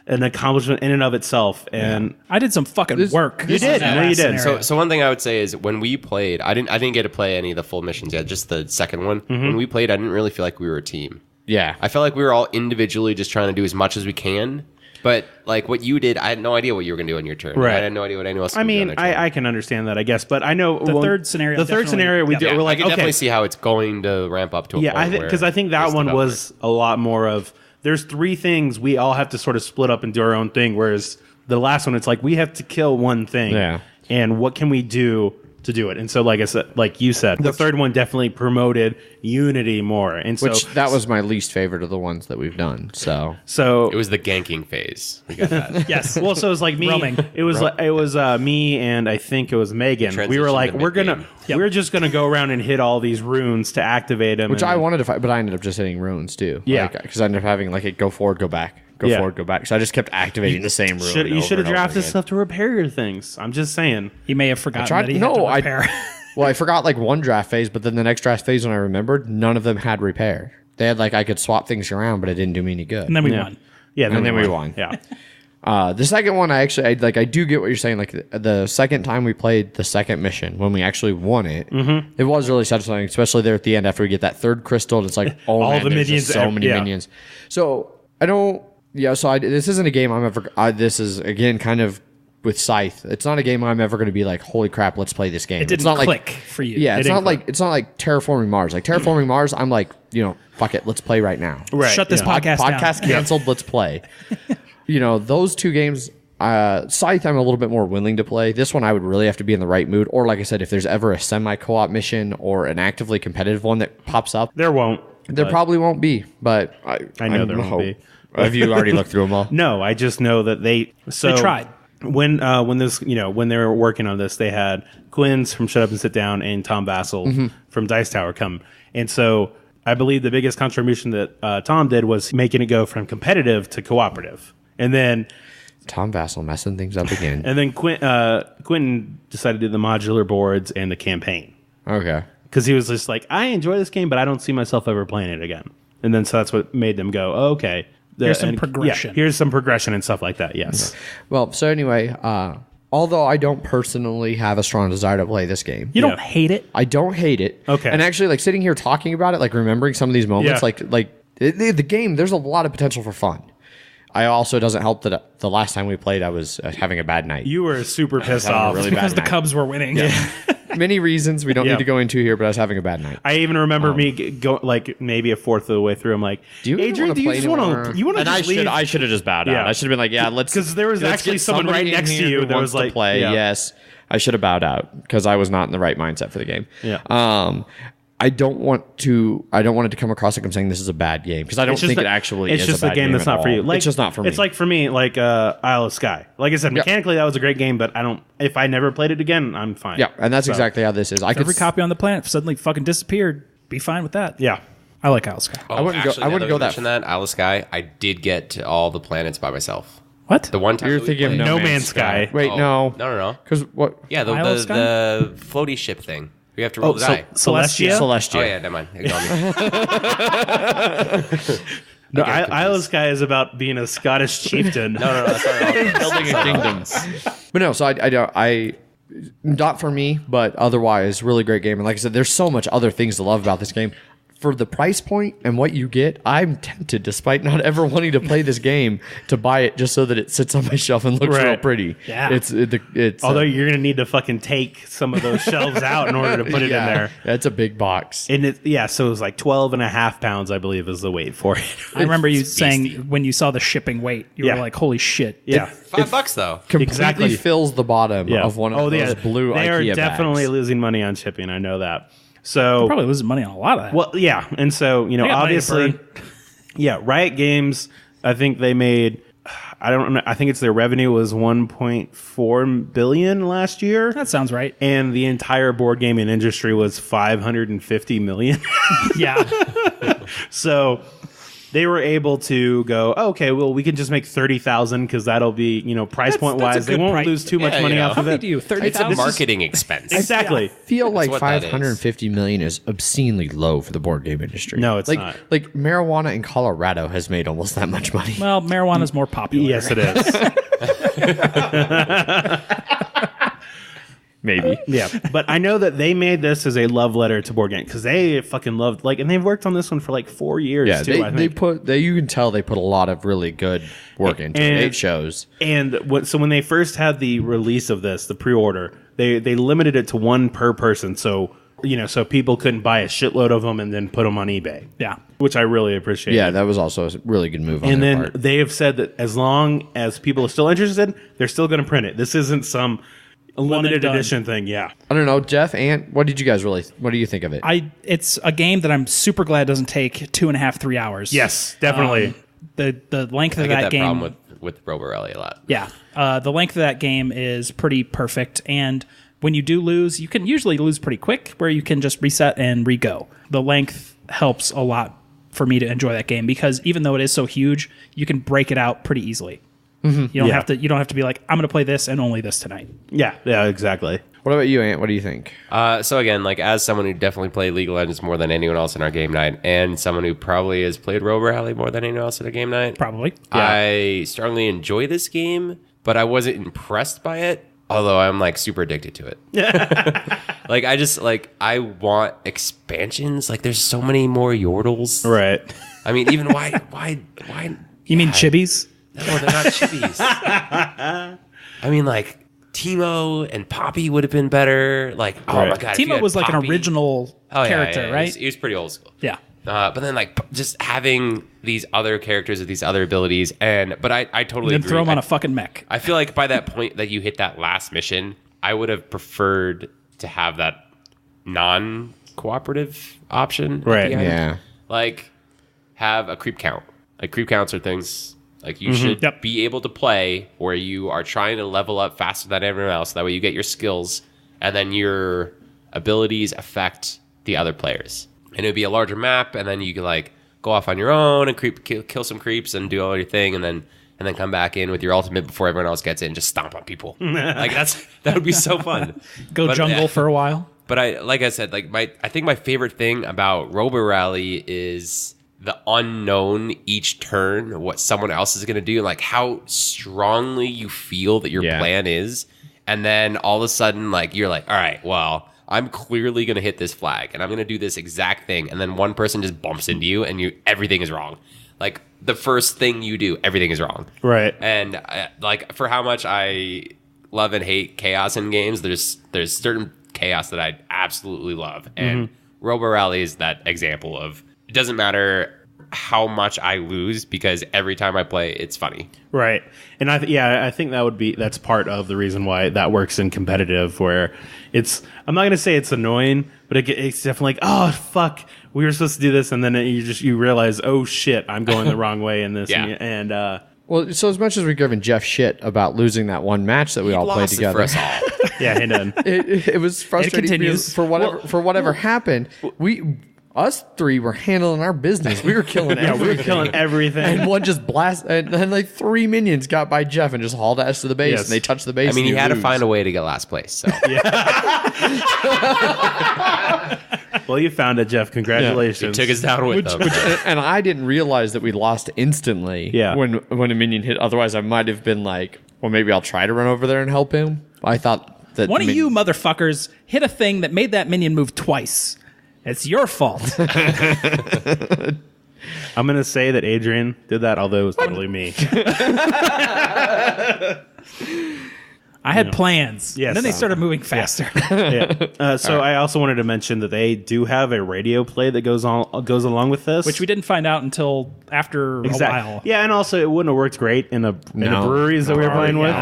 an accomplishment in and of itself. And I did some fucking work. You did. in that No, you last did. scenario. So one thing I would say is when we played, I didn't get to play any of the full missions yet, just the second one. When we played, I didn't really feel like we were a team. yeah, I felt like we were all individually just trying to do as much as we can. But like what you did, I had no idea what you were going to do on your turn. Right. I had no idea what anyone else. I was mean, gonna do on their turn. I can understand that, I guess, but I know The third scenario definitely- we yeah. did. Yeah, We're I like, can okay, definitely see how it's going to ramp up to a yeah, point because I think that there's one development. was a lot more of. There's 3 things we all have to sort of split up and do our own thing, whereas the last one, it's like we have to kill one thing. Yeah. And what can we do to do it? And so, like I said, like you said, the third one definitely promoted unity more. And so which that was my least favorite of the ones that we've done. So so It was the ganking phase. We got that. Yes. well, so it was like me. Roaming. It was me, and I think it was Megan. We were Transition like, to we're mid-game. we're just gonna go around and hit all these runes to activate them. which I wanted to fight, but I ended up just hitting runes too. Yeah. because I ended up having like a go forward, go back, go Yeah. forward, go back. So I just kept activating the same rune. You should have over and over drafted again. stuff to repair your things. I'm just saying. He may have forgotten tried- that he no, had to I- repair. Well, I forgot like one draft phase, but then the next draft phase when I remembered, none of them had repair. They had like I could swap things around, but it didn't do me any good. and then we Yeah. won. Yeah, And then we won. Yeah. The second one, I do get what you're saying. Like the second time we played the second mission, when we actually won it, it was really satisfying, especially there at the end after we get that third crystal. And it's like, oh, All man, the there's minions, just so many yeah. minions. So I don't. Yeah, so this isn't a game I'm ever. This is again kind of with Scythe. It's not a game I'm ever going to be like, holy crap, let's play this game. It didn't it's not click like, for you. Yeah, It it's didn't not like Terraforming Mars. Like Terraforming Mars, I'm like, fuck it, let's play right now. Right. Shut this yeah. podcast down. Podcast canceled. Let's play. Those two games. Scythe, I'm a little bit more willing to play. This one, I would really have to be in the right mood. Or, like I said, if there's ever a semi-co-op mission or an actively competitive one that pops up, There won't. there probably won't be. But I know there won't be. Have you already looked through them all? No, I just know that they tried. when this when they were working on this, they had Quinn's from Shut Up and Sit Down and Tom Vassell from Dice Tower come, and so I believe the biggest contribution that Tom did was making it go from competitive to cooperative, and then Tom Vassell messing things up again. and then Quentin decided to do the modular boards and the campaign Okay. because he was just like, I enjoy this game, but I don't see myself ever playing it again, and then so that's what made them go, oh, okay. Here's some progression. Yeah, here's some progression and stuff like that. Yes. Well, so anyway, although I don't personally have a strong desire to play this game, You don't Yeah. hate it. I don't hate it. Okay. And actually, like sitting here talking about it, like remembering some of these moments, Yeah. the game, there's a lot of potential for fun. I also, it doesn't help that the last time we played, I was having a bad night. You were super pissed having a off. really Because bad the night. Cubs were winning. Many reasons we don't Yeah. need to go into here, but I was having a bad night. I even remember me go like maybe a fourth of the way through. I'm like, Do you Adrian, do you just want to? You want to And just leave? I should have just bowed Yeah. out. I should have been like, yeah, let's. 'Cause there was let's actually get someone somebody right in next to here you who that wants was to like, play. yeah. Yes, I should have bowed out because I was not in the right mindset for the game. Yeah. I don't want it to come across like I'm saying this is a bad game because I don't think it actually It's is just a bad game that's at not for you. all. It's just not for me. It's like for me, like Isle of Sky. Like I said, mechanically that was a great game, but I don't. If I never played it again, I'm fine. yeah, and that's So, exactly how this is. I could Every copy on the planet suddenly fucking disappeared. Be fine with that. Yeah. I like Isle Sky. Oh, wouldn't go- actually, I wouldn't now go you that mention that Isle of Sky. I did get to all the planets by myself. What? The one time You're that we thinking of played- No Man's Sky. Wait, no, no. because what? Yeah, the Isle of the, Sky? the floaty ship thing. We have to roll the die. Celestia? Celestia. Oh yeah, never mind. Ignore me. No, got Isle of Sky is about being a Scottish chieftain. No, that's not at all. Building a kingdom. But no, so I not for me, but otherwise, really great game. And like I said, there's so much other things to love about this game. For the price point and what you get, I'm tempted, despite not ever wanting to play this game, to buy it just so that it sits on my shelf and looks real Right. pretty. Yeah. It's Although you're gonna need to fucking take some of those shelves out in order to put it in there. That's a big box. And so it was like 12 and a half pounds, I believe, is the weight for it. I remember you beastie. saying when you saw the shipping weight, you Yeah. were like, holy shit. Yeah. $5 though. Completely exactly. fills the bottom Yeah. of one of those blue They are IKEA definitely bags. losing money on shipping. I know that. So Probably losing money on a lot of that. well, yeah, and so got money to obviously, burn. yeah, Riot Games. I think they made. I don't know. I think it's their revenue was 1.4 billion last year, That sounds right. and the entire board gaming industry was 550 million. Yeah. So they were able to go, oh, okay, well, we can just make 30,000 because that'll be, price point that's a wise, they good won't price. lose too much Yeah, money you know. off How of many it. do you? It's a 30,000? marketing expense. Exactly. I feel like what that is. 550 million is obscenely low for the board game industry. No, it's like, not. Like marijuana in Colorado has made almost that much money. Well, marijuana's more popular. Yes, it is. Maybe. Yeah, but I know that they made this as a love letter to board game because they fucking loved and they've worked on this one for like 4 years. Yeah, too, I think. you can tell they put a lot of really good work into it. And- It shows. And when they first had the release of this, the pre-order, they limited it to one per person, so so people couldn't buy a shitload of them and then put them on eBay. Yeah. Which I really appreciate. Yeah, that was also a really good move on And their then part. they have said that as long as people are still interested, they're still going to print it. This isn't some limited done. edition thing. Yeah. I don't know, Jeff, Ant, what do you think of it? It's a game that I'm super glad doesn't take 2.5, 3 hours. Yes, definitely. The length of I get that that game. problem with Roborelli a lot. Yeah. The length of that game is pretty perfect. And when you do lose, you can usually lose pretty quick where you can just reset and re-go. The length helps a lot for me to enjoy that game because even though it is so huge, you can break it out pretty easily. You don't Yeah. have to be like, I'm going to play this and only this tonight. Yeah, exactly. What about you, Ant? What do you think? So again, like as someone who definitely played League of Legends more than anyone else in our game night, and someone who probably has played Robo Rally more than anyone else in a game night, Probably. I strongly enjoy this game, but I wasn't impressed by it. Although I'm like super addicted to it. Like I just like I want expansions. Like there's so many more Yordles. Right. I mean, even why? You mean chibis? No, they're not chibis. I mean, like Teemo and Poppy would have been better. Like, oh Right. my god, if you Timo had was like an Poppy- original character, yeah. right? He was pretty old school. Yeah. But then like just having these other characters with these other abilities, but I totally And then agree. throw him on a fucking mech. I feel like by that point that you hit that last mission, I would have preferred to have that non-cooperative option. At Right. the end. Yeah. Like have a creep count. Like creep counts are things like you should Yep. be able to play where you are trying to level up faster than everyone else. That way you get your skills and then your abilities affect the other players. And it would be a larger map, and then you can like go off on your own and kill some creeps and do all your thing, and then come back in with your ultimate before everyone else gets in, and just stomp on people. Like that would be so fun. Go But, jungle yeah. for a while. But I said, like I think my favorite thing about Robo Rally is the unknown each turn, what someone else is going to do, like how strongly you feel that your plan is, and then all of a sudden, like you're like, all right, well, I'm clearly going to hit this flag, and I'm going to do this exact thing, and then one person just bumps into you, and everything is wrong. Like the first thing you do, everything is wrong. Right. And like for how much I love and hate chaos in games, there's certain chaos that I absolutely love, and Robo Rally is that example of it doesn't matter how much I lose because every time I play, it's funny. Right. And I think that's part of the reason why that works in competitive, where I'm not going to say it's annoying, but it's definitely like, oh, fuck, we were supposed to do this. And then you realize, oh shit, I'm going the wrong way in this. Yeah. Well, so as much as we're giving Jeff shit about losing that one match that we all played Lost it together, for us all. Yeah, he done. it was frustrating continues. because for whatever happened. Us three were handling our business. We were killing Yeah, we everything. were killing everything. And one just and then like 3 minions got by Jeff and just hauled us to the base, Yes. and they touched the base. I mean, and he had to lose. find a way to get last place. So Well, you found it, Jeff. he Congratulations. took us down with them. And I didn't realize that we lost instantly. Yeah. When a minion hit. Otherwise, I might have been like, well, maybe I'll try to run over there and help him. I thought that One of you motherfuckers hit a thing that made that minion move twice. It's your fault. I'm going to say that Adrian did that, although it was totally me. I had plans. Yes. And then they started moving faster. So I also wanted to mention that they do have a radio play that goes along with this. Which we didn't find out until after a while. Yeah, and also it wouldn't have worked great in the breweries that we were playing with.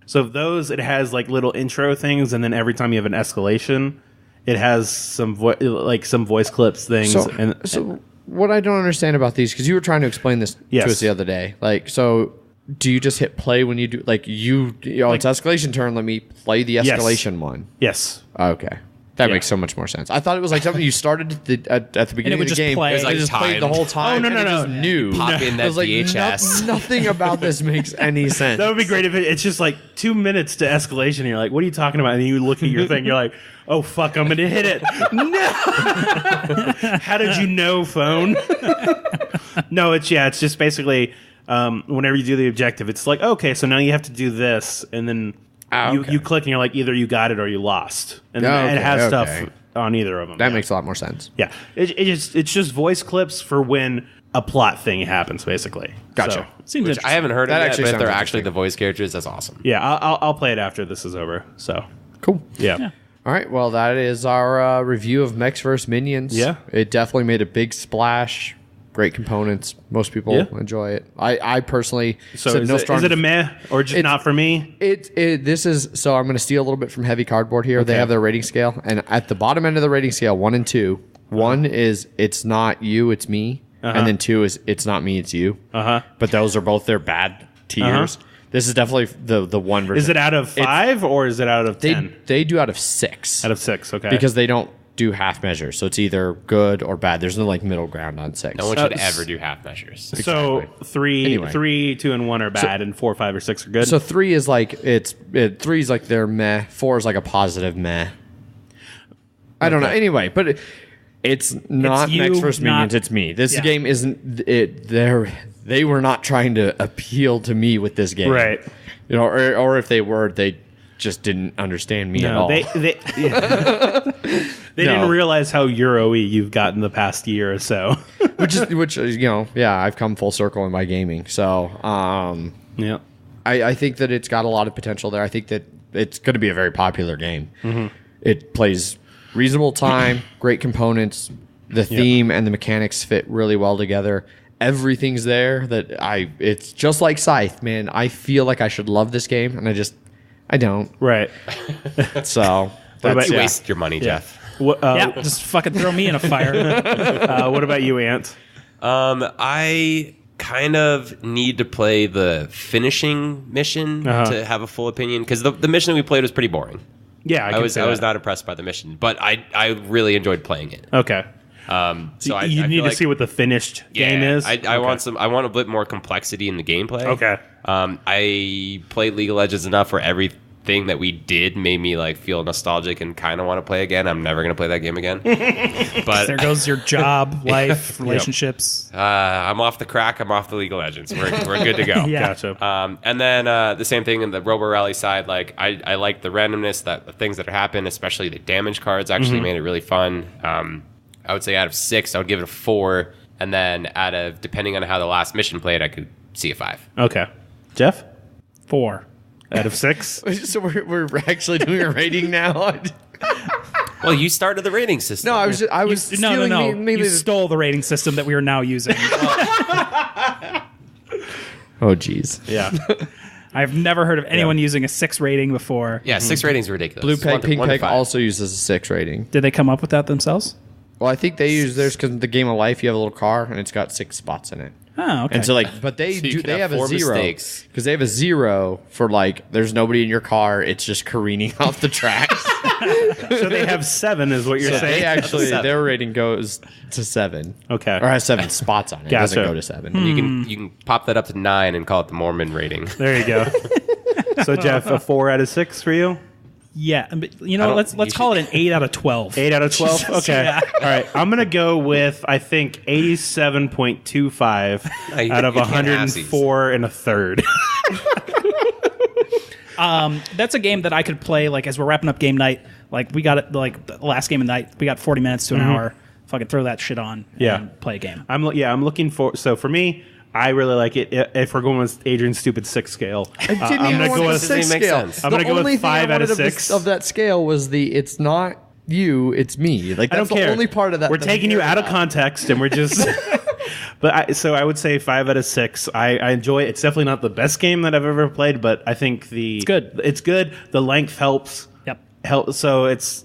So those, it has like little intro things, and then every time you have an escalation, it has some voice clips things. So what I don't understand about these, because you were trying to explain this Yes. to us the other day, like, so do you just hit play when you do, like, it's escalation turn, let me play the escalation one? Yes. Okay. That Yeah. makes so much more sense. I thought it was like something you started at the beginning would of the just game. play. It was and like just played the timed. whole time. Oh, no, and no, it just no. knew. Pop in I that was like, VHS. nothing about this makes any sense. That would be great if it's just like 2 minutes to escalation. And you're like, what are you talking about? And you look at your thing. You're like, oh, fuck, I'm going to hit it. No. How did you know, phone? No, it's just basically whenever you do the objective, it's like, okay, so now you have to do this. And then okay. you click and you're like, either you got it or you lost. And then it has stuff on either of them. That makes a lot more sense. Yeah. It's just voice clips for when a plot thing happens, basically. Gotcha. So, Seems Which I haven't heard That of yet, actually but if sounds they're interesting. actually the voice characters, that's awesome. yeah, I'll play it after this is over. So, Cool. yeah. All right. Well, that is our review of Mechs vs Minions. Yeah. It definitely made a big splash. Great components. Most people enjoy it. I personally So said is, no it, strong. is it a meh or just not for me? This is so. I'm going to steal a little bit from Heavy Cardboard here. They have their rating scale, and at the bottom end of the rating scale, 1 and 2. 1 is it's not you, it's me, and then 2 is it's not me, it's you. But those are both their bad tiers. This is definitely the one version. Is it out of 5 or is it out of 10? They do out of 6. Out of 6, okay. because they don't do half measures, so it's either good or bad. There's no like middle ground on 6. No one should ever do half measures. So Anyway. 3, 2, and 1 are bad, and 4, 5, or 6 are good. So 3 is like 3 is like their meh. 4 is like a positive meh. I don't know. Anyway, but it's not you, Mechs vs not- Minions. It's me. This Yeah. game isn't it. They were not trying to appeal to me with this game, Right. You know, or if they were, they just didn't understand me at no, all. they didn't realize how Euro-y you've gotten the past year or so. which you know, yeah, I've come full circle in my gaming. So, Yeah. I think that it's got a lot of potential there. I think that it's going to be a very popular game. It plays reasonable time, great components. The theme and the mechanics fit really well together. Everything's there it's just like Scythe, man. I feel like I should love this game, and I don't. Right. So about You Yeah. waste your money, Jeff. What, Yeah, just fucking throw me in a fire. what about you, Ant? I kind of need to play the finishing mission to have a full opinion, because the mission we played was pretty boring. Yeah, I was not impressed by the mission, but I really enjoid playing it. Okay. So I you I need feel to like- see what the finished game is. I want a bit more complexity in the gameplay. Okay. I played League of Legends enough where everything that we did made me like feel nostalgic and kind of want to play again. I'm never gonna play that game again. But There goes your job, life, relationships. I'm off the crack. I'm off the League of Legends. We're good to go. Yeah. Gotcha. And then the same thing in the Robo Rally side. Like I like the randomness, that the things that happen, especially the damage cards, actually made it really fun. I would say out of 6, I would give it a 4, and then depending on how the last mission played, I could see a 5. Okay. Jeff? 4. Out of 6? So we're actually doing a rating now. Well, you started the rating system. No, I was No. stealing You stole the rating system that we are now using. Oh, geez. Yeah. I've never heard of anyone using a 6 rating before. Yeah, 6 ratings are ridiculous. Blue It's Peg, 1 to- Pink 1 to Peg 5. also uses a 6 rating. Did they come up with that themselves? Well, I think they use theirs because the Game of Life, you have a little car and it's got 6 spots in it. Oh, okay. And so but they So you do. can They have have a 4 0 mistakes. because they have a 0 for like there's nobody in your car. It's just careening off the tracks. So they have 7 is what you're They saying? actually 7. their rating goes to 7. Okay. Or has 7 spots on it. It doesn't Gotcha. go to 7. You can pop that up to 9 and call it the Mormon rating. There you go. So, Jeff, a 4 out of 6 for you? yeah, but I don't- let's you call it an 8 out of 12. 8 out of 12? Okay. Yeah. All right. I'm going to go with, I think, 87.25 out of You can't have these. 104 and a third. That's a game that I could play like as we're wrapping up game night. Like we got it like the last game of the night. We got 40 minutes to an hour. Fucking throw that shit on Yeah. and play a game. I'm looking for, so for me, I really like it. If we're going with Adrian's stupid 6 scale, I'm going to go with Doesn't make sense. I'm gonna go with 5 out of 6. of that scale was it's not you, it's me. Like I that's don't the care. only part of that. We're that I taking you care out of about. context, and we're just. So I would say 5 out of 6. I enjoy it. It's definitely not the best game that I've ever played, but I think it's good. It's good. The length helps. Yep. So it's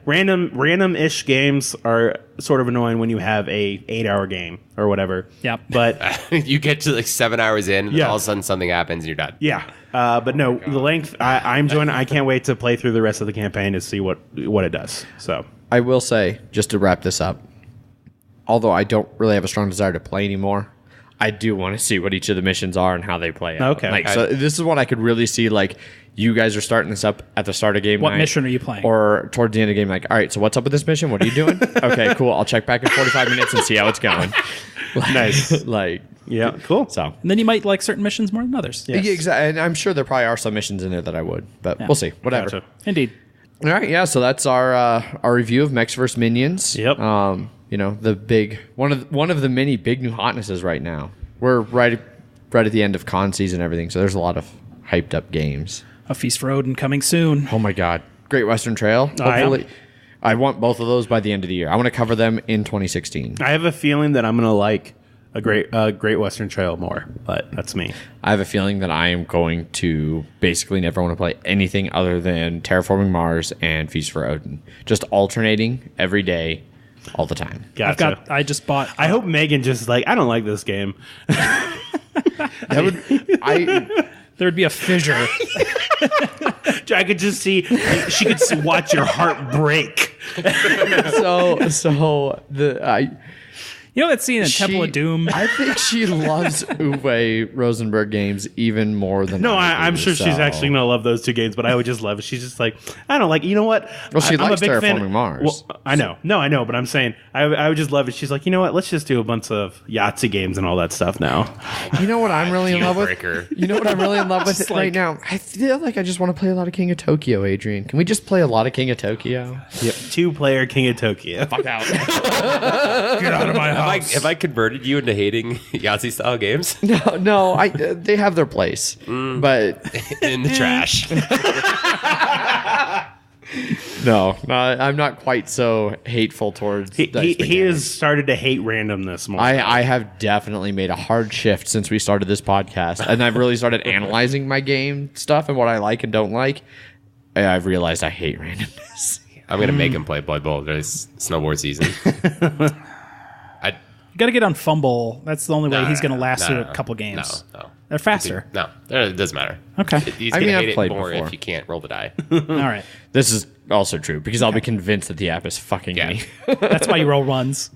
random-ish games are sort of annoying when you have a 8-hour game or whatever. Yep. But You get to like 7 hours in, and Yeah. all of a sudden something happens, and you're done. yeah, but no, the length. I'm enjoying it. I can't wait to play through the rest of the campaign to see what it does. So I will say, just to wrap this up, although I don't really have a strong desire to play anymore, I do want to see what each of the missions are and how they play out. Okay. Like, so this is one I could really see, like, you guys are starting this up at the start of game What night, mission are you playing? Or towards the end of game, like, all right, so what's up with this mission? What are you doing? Okay, cool. I'll check back in 45 minutes and see how it's going. nice. Like, Yeah, cool. so. And then you might like certain missions more than others. Yes. Yeah, exactly. And I'm sure there probably are some missions in there that I would, but we'll see. Whatever. Gotcha. Indeed. All right, yeah. So that's our review of Mechs vs Minions. Yep. You know, the big one of the many big new hotnesses right now. We're right at the end of con season and everything, so there's a lot of hyped up games. A Feast for Odin coming soon. Oh my God, Great Western Trail. Hopefully, I want both of those by the end of the year. I want to cover them in 2016. I have a feeling that I'm going to like a Great Western Trail more, but that's me. I have a feeling that I am going to basically never want to play anything other than Terraforming Mars and Feast for Odin. Just alternating every day, all the time. Gotcha. I just bought. I hope Megan just like, I don't like this game. That would I. There'd be a fissure. I could just see. She could watch your heart break. You know that scene in Temple of Doom? I think she loves Uwe Rosenberg games even more than No, I do, I'm sure she's actually gonna love those two games, but I would just love it. She's just like, I don't like. You know what? Well, she I'm likes a big Terraforming fan. Mars. Well, I know. No, I know, but I'm saying I would just love it. She's like, you know what? Let's just do a bunch of Yahtzee games and all that stuff now. You know what I'm really in love with? Breaker. You know what I'm really in love with right now? I feel like I just want to play a lot of King of Tokyo, Adrian. Can we just play a lot of King of Tokyo? Yep. 2-player King of Tokyo. Fuck out. Get out of my house. Have I converted you into hating Yahtzee style games? No, they have their place, but In the trash. no, I'm not quite so hateful towards. He has started to hate randomness more. I have definitely made a hard shift since we started this podcast, and I've really started analyzing my game stuff and what I like and don't like. And I've realized I hate randomness. I'm going to make him play Blood Bowl this snowboard season. You got to get on Fumble. That's the only way he's going to last through no, a couple games. No. They're faster. No, it doesn't matter. Okay. He's I going mean, to I've hate played it more before. if you can't roll the die. All right. This is also true because I'll be convinced that the app is fucking Yeah. me. That's why you roll ones.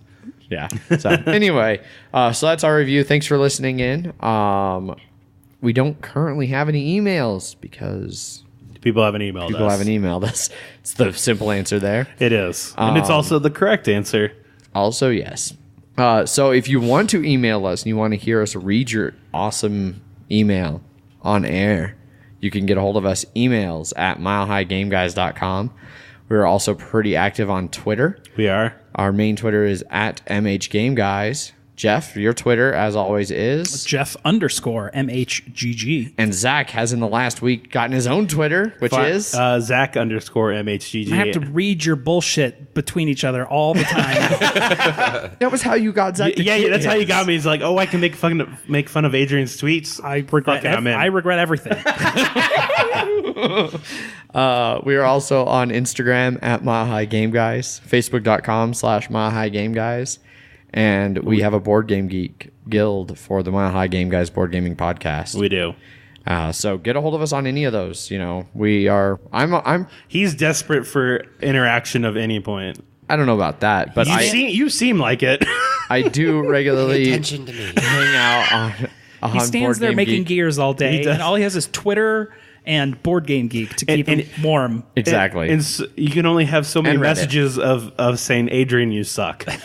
Yeah. So anyway, so that's our review. Thanks for listening in. We don't currently have any emails because People haven't emailed people us. haven't emailed us. It's the simple answer there. It is. And it's also the correct answer. Also, yes. So if you want to email us and you want to hear us read your awesome email on air, you can get a hold of us emails at milehighgameguys.com. We're also pretty active on Twitter. We are. Our main Twitter is at MHGameGuys. Jeff, your Twitter, as always, is... Jeff_MHGG. And Zach has in the last week gotten his own Twitter, which is... Zach_MHGG. I have to read your bullshit between each other all the time. That was how you got Zach. Yeah, that's how you got me. He's like, oh, I can make fun of Adrian's tweets. I regret. Fuck it, I'm in. I regret everything. We are also on Instagram at Mile High Game Guys, Facebook.com/Mile High Game Guys. And we have a Board Game Geek guild for the Mile High Game Guys board gaming podcast. We do. So get a hold of us on any of those. You know, we are. He's desperate for interaction of any point. I don't know about that, but You seem like it. I do regularly Attention to me. hang out on He stands Board there Game making Geek. gears all day, He does. and all he has is Twitter and Board Game Geek to keep him warm. Exactly. And you can only have so many And Reddit. messages of saying, Adrian, you suck. I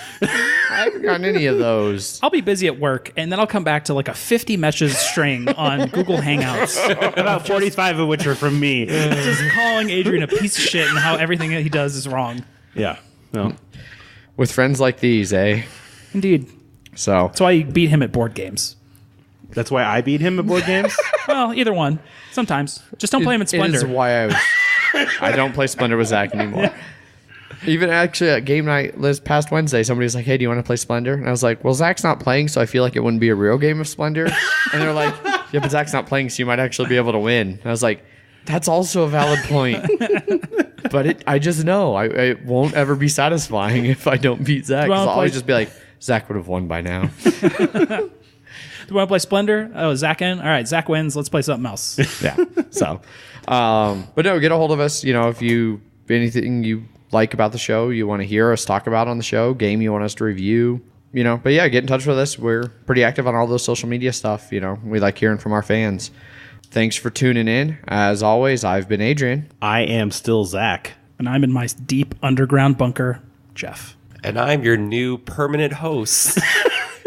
haven't gotten any of those. I'll be busy at work, and then I'll come back to like a 50 message string on Google Hangouts, About 45 of which are from me. just calling Adrian a piece of shit and how everything that he does is wrong. Yeah. No. With friends like these, eh? Indeed. So That's why you beat him at board games. That's why I beat him at board games? Well, either one. Sometimes. Just don't play him in It is Splendor. why I don't play Splendor with Zach anymore. Even actually at game night this past Wednesday, somebody was like, hey, do you want to play Splendor? And I was like, well, Zach's not playing, so I feel like it wouldn't be a real game of Splendor. And they're like, yeah, but Zach's not playing, so you might actually be able to win. And I was like, that's also a valid point. But I just know it won't ever be satisfying if I don't beat Zach. Do you 'Cause wanna I'll always play- just be like, Zach would have won by now. Do you want to play Splendor? Oh, Zach in? All right, Zach wins. Let's play something else. Yeah. So, but no, get a hold of us. You know, if anything you like about the show, you want to hear us talk about on the show, game you want us to review, you know, but yeah, get in touch with us. We're pretty active on all those social media stuff. You know, we like hearing from our fans. Thanks for tuning in. As always, I've been Adrian. I am still Zach. And I'm in my deep underground bunker, Jeff. And I'm your new permanent host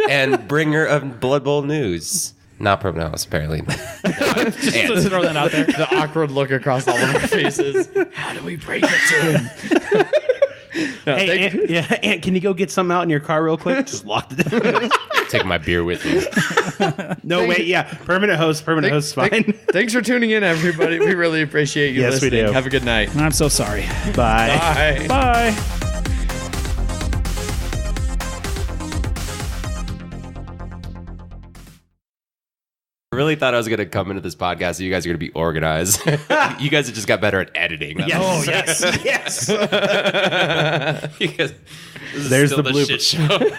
and bringer of Blood Bowl news. Not permanent host, apparently. Just throw that out there. The awkward look across all of our faces. How do we break it to him? No, Hey, thank- Aunt, can you go get something out in your car real quick? Just lock the door. Take my beer with me. No, wait, yeah. Permanent host is fine. Thanks for tuning in, everybody. We really appreciate you Yes, we listening. do. Have a good night. I'm so sorry. Bye. Bye. Bye. I really thought I was going to come into this podcast and you guys are going to be organized. You guys have just got better at editing. Yes. Oh, yes. Yes. You guys- this is There's still the blooper. shit show.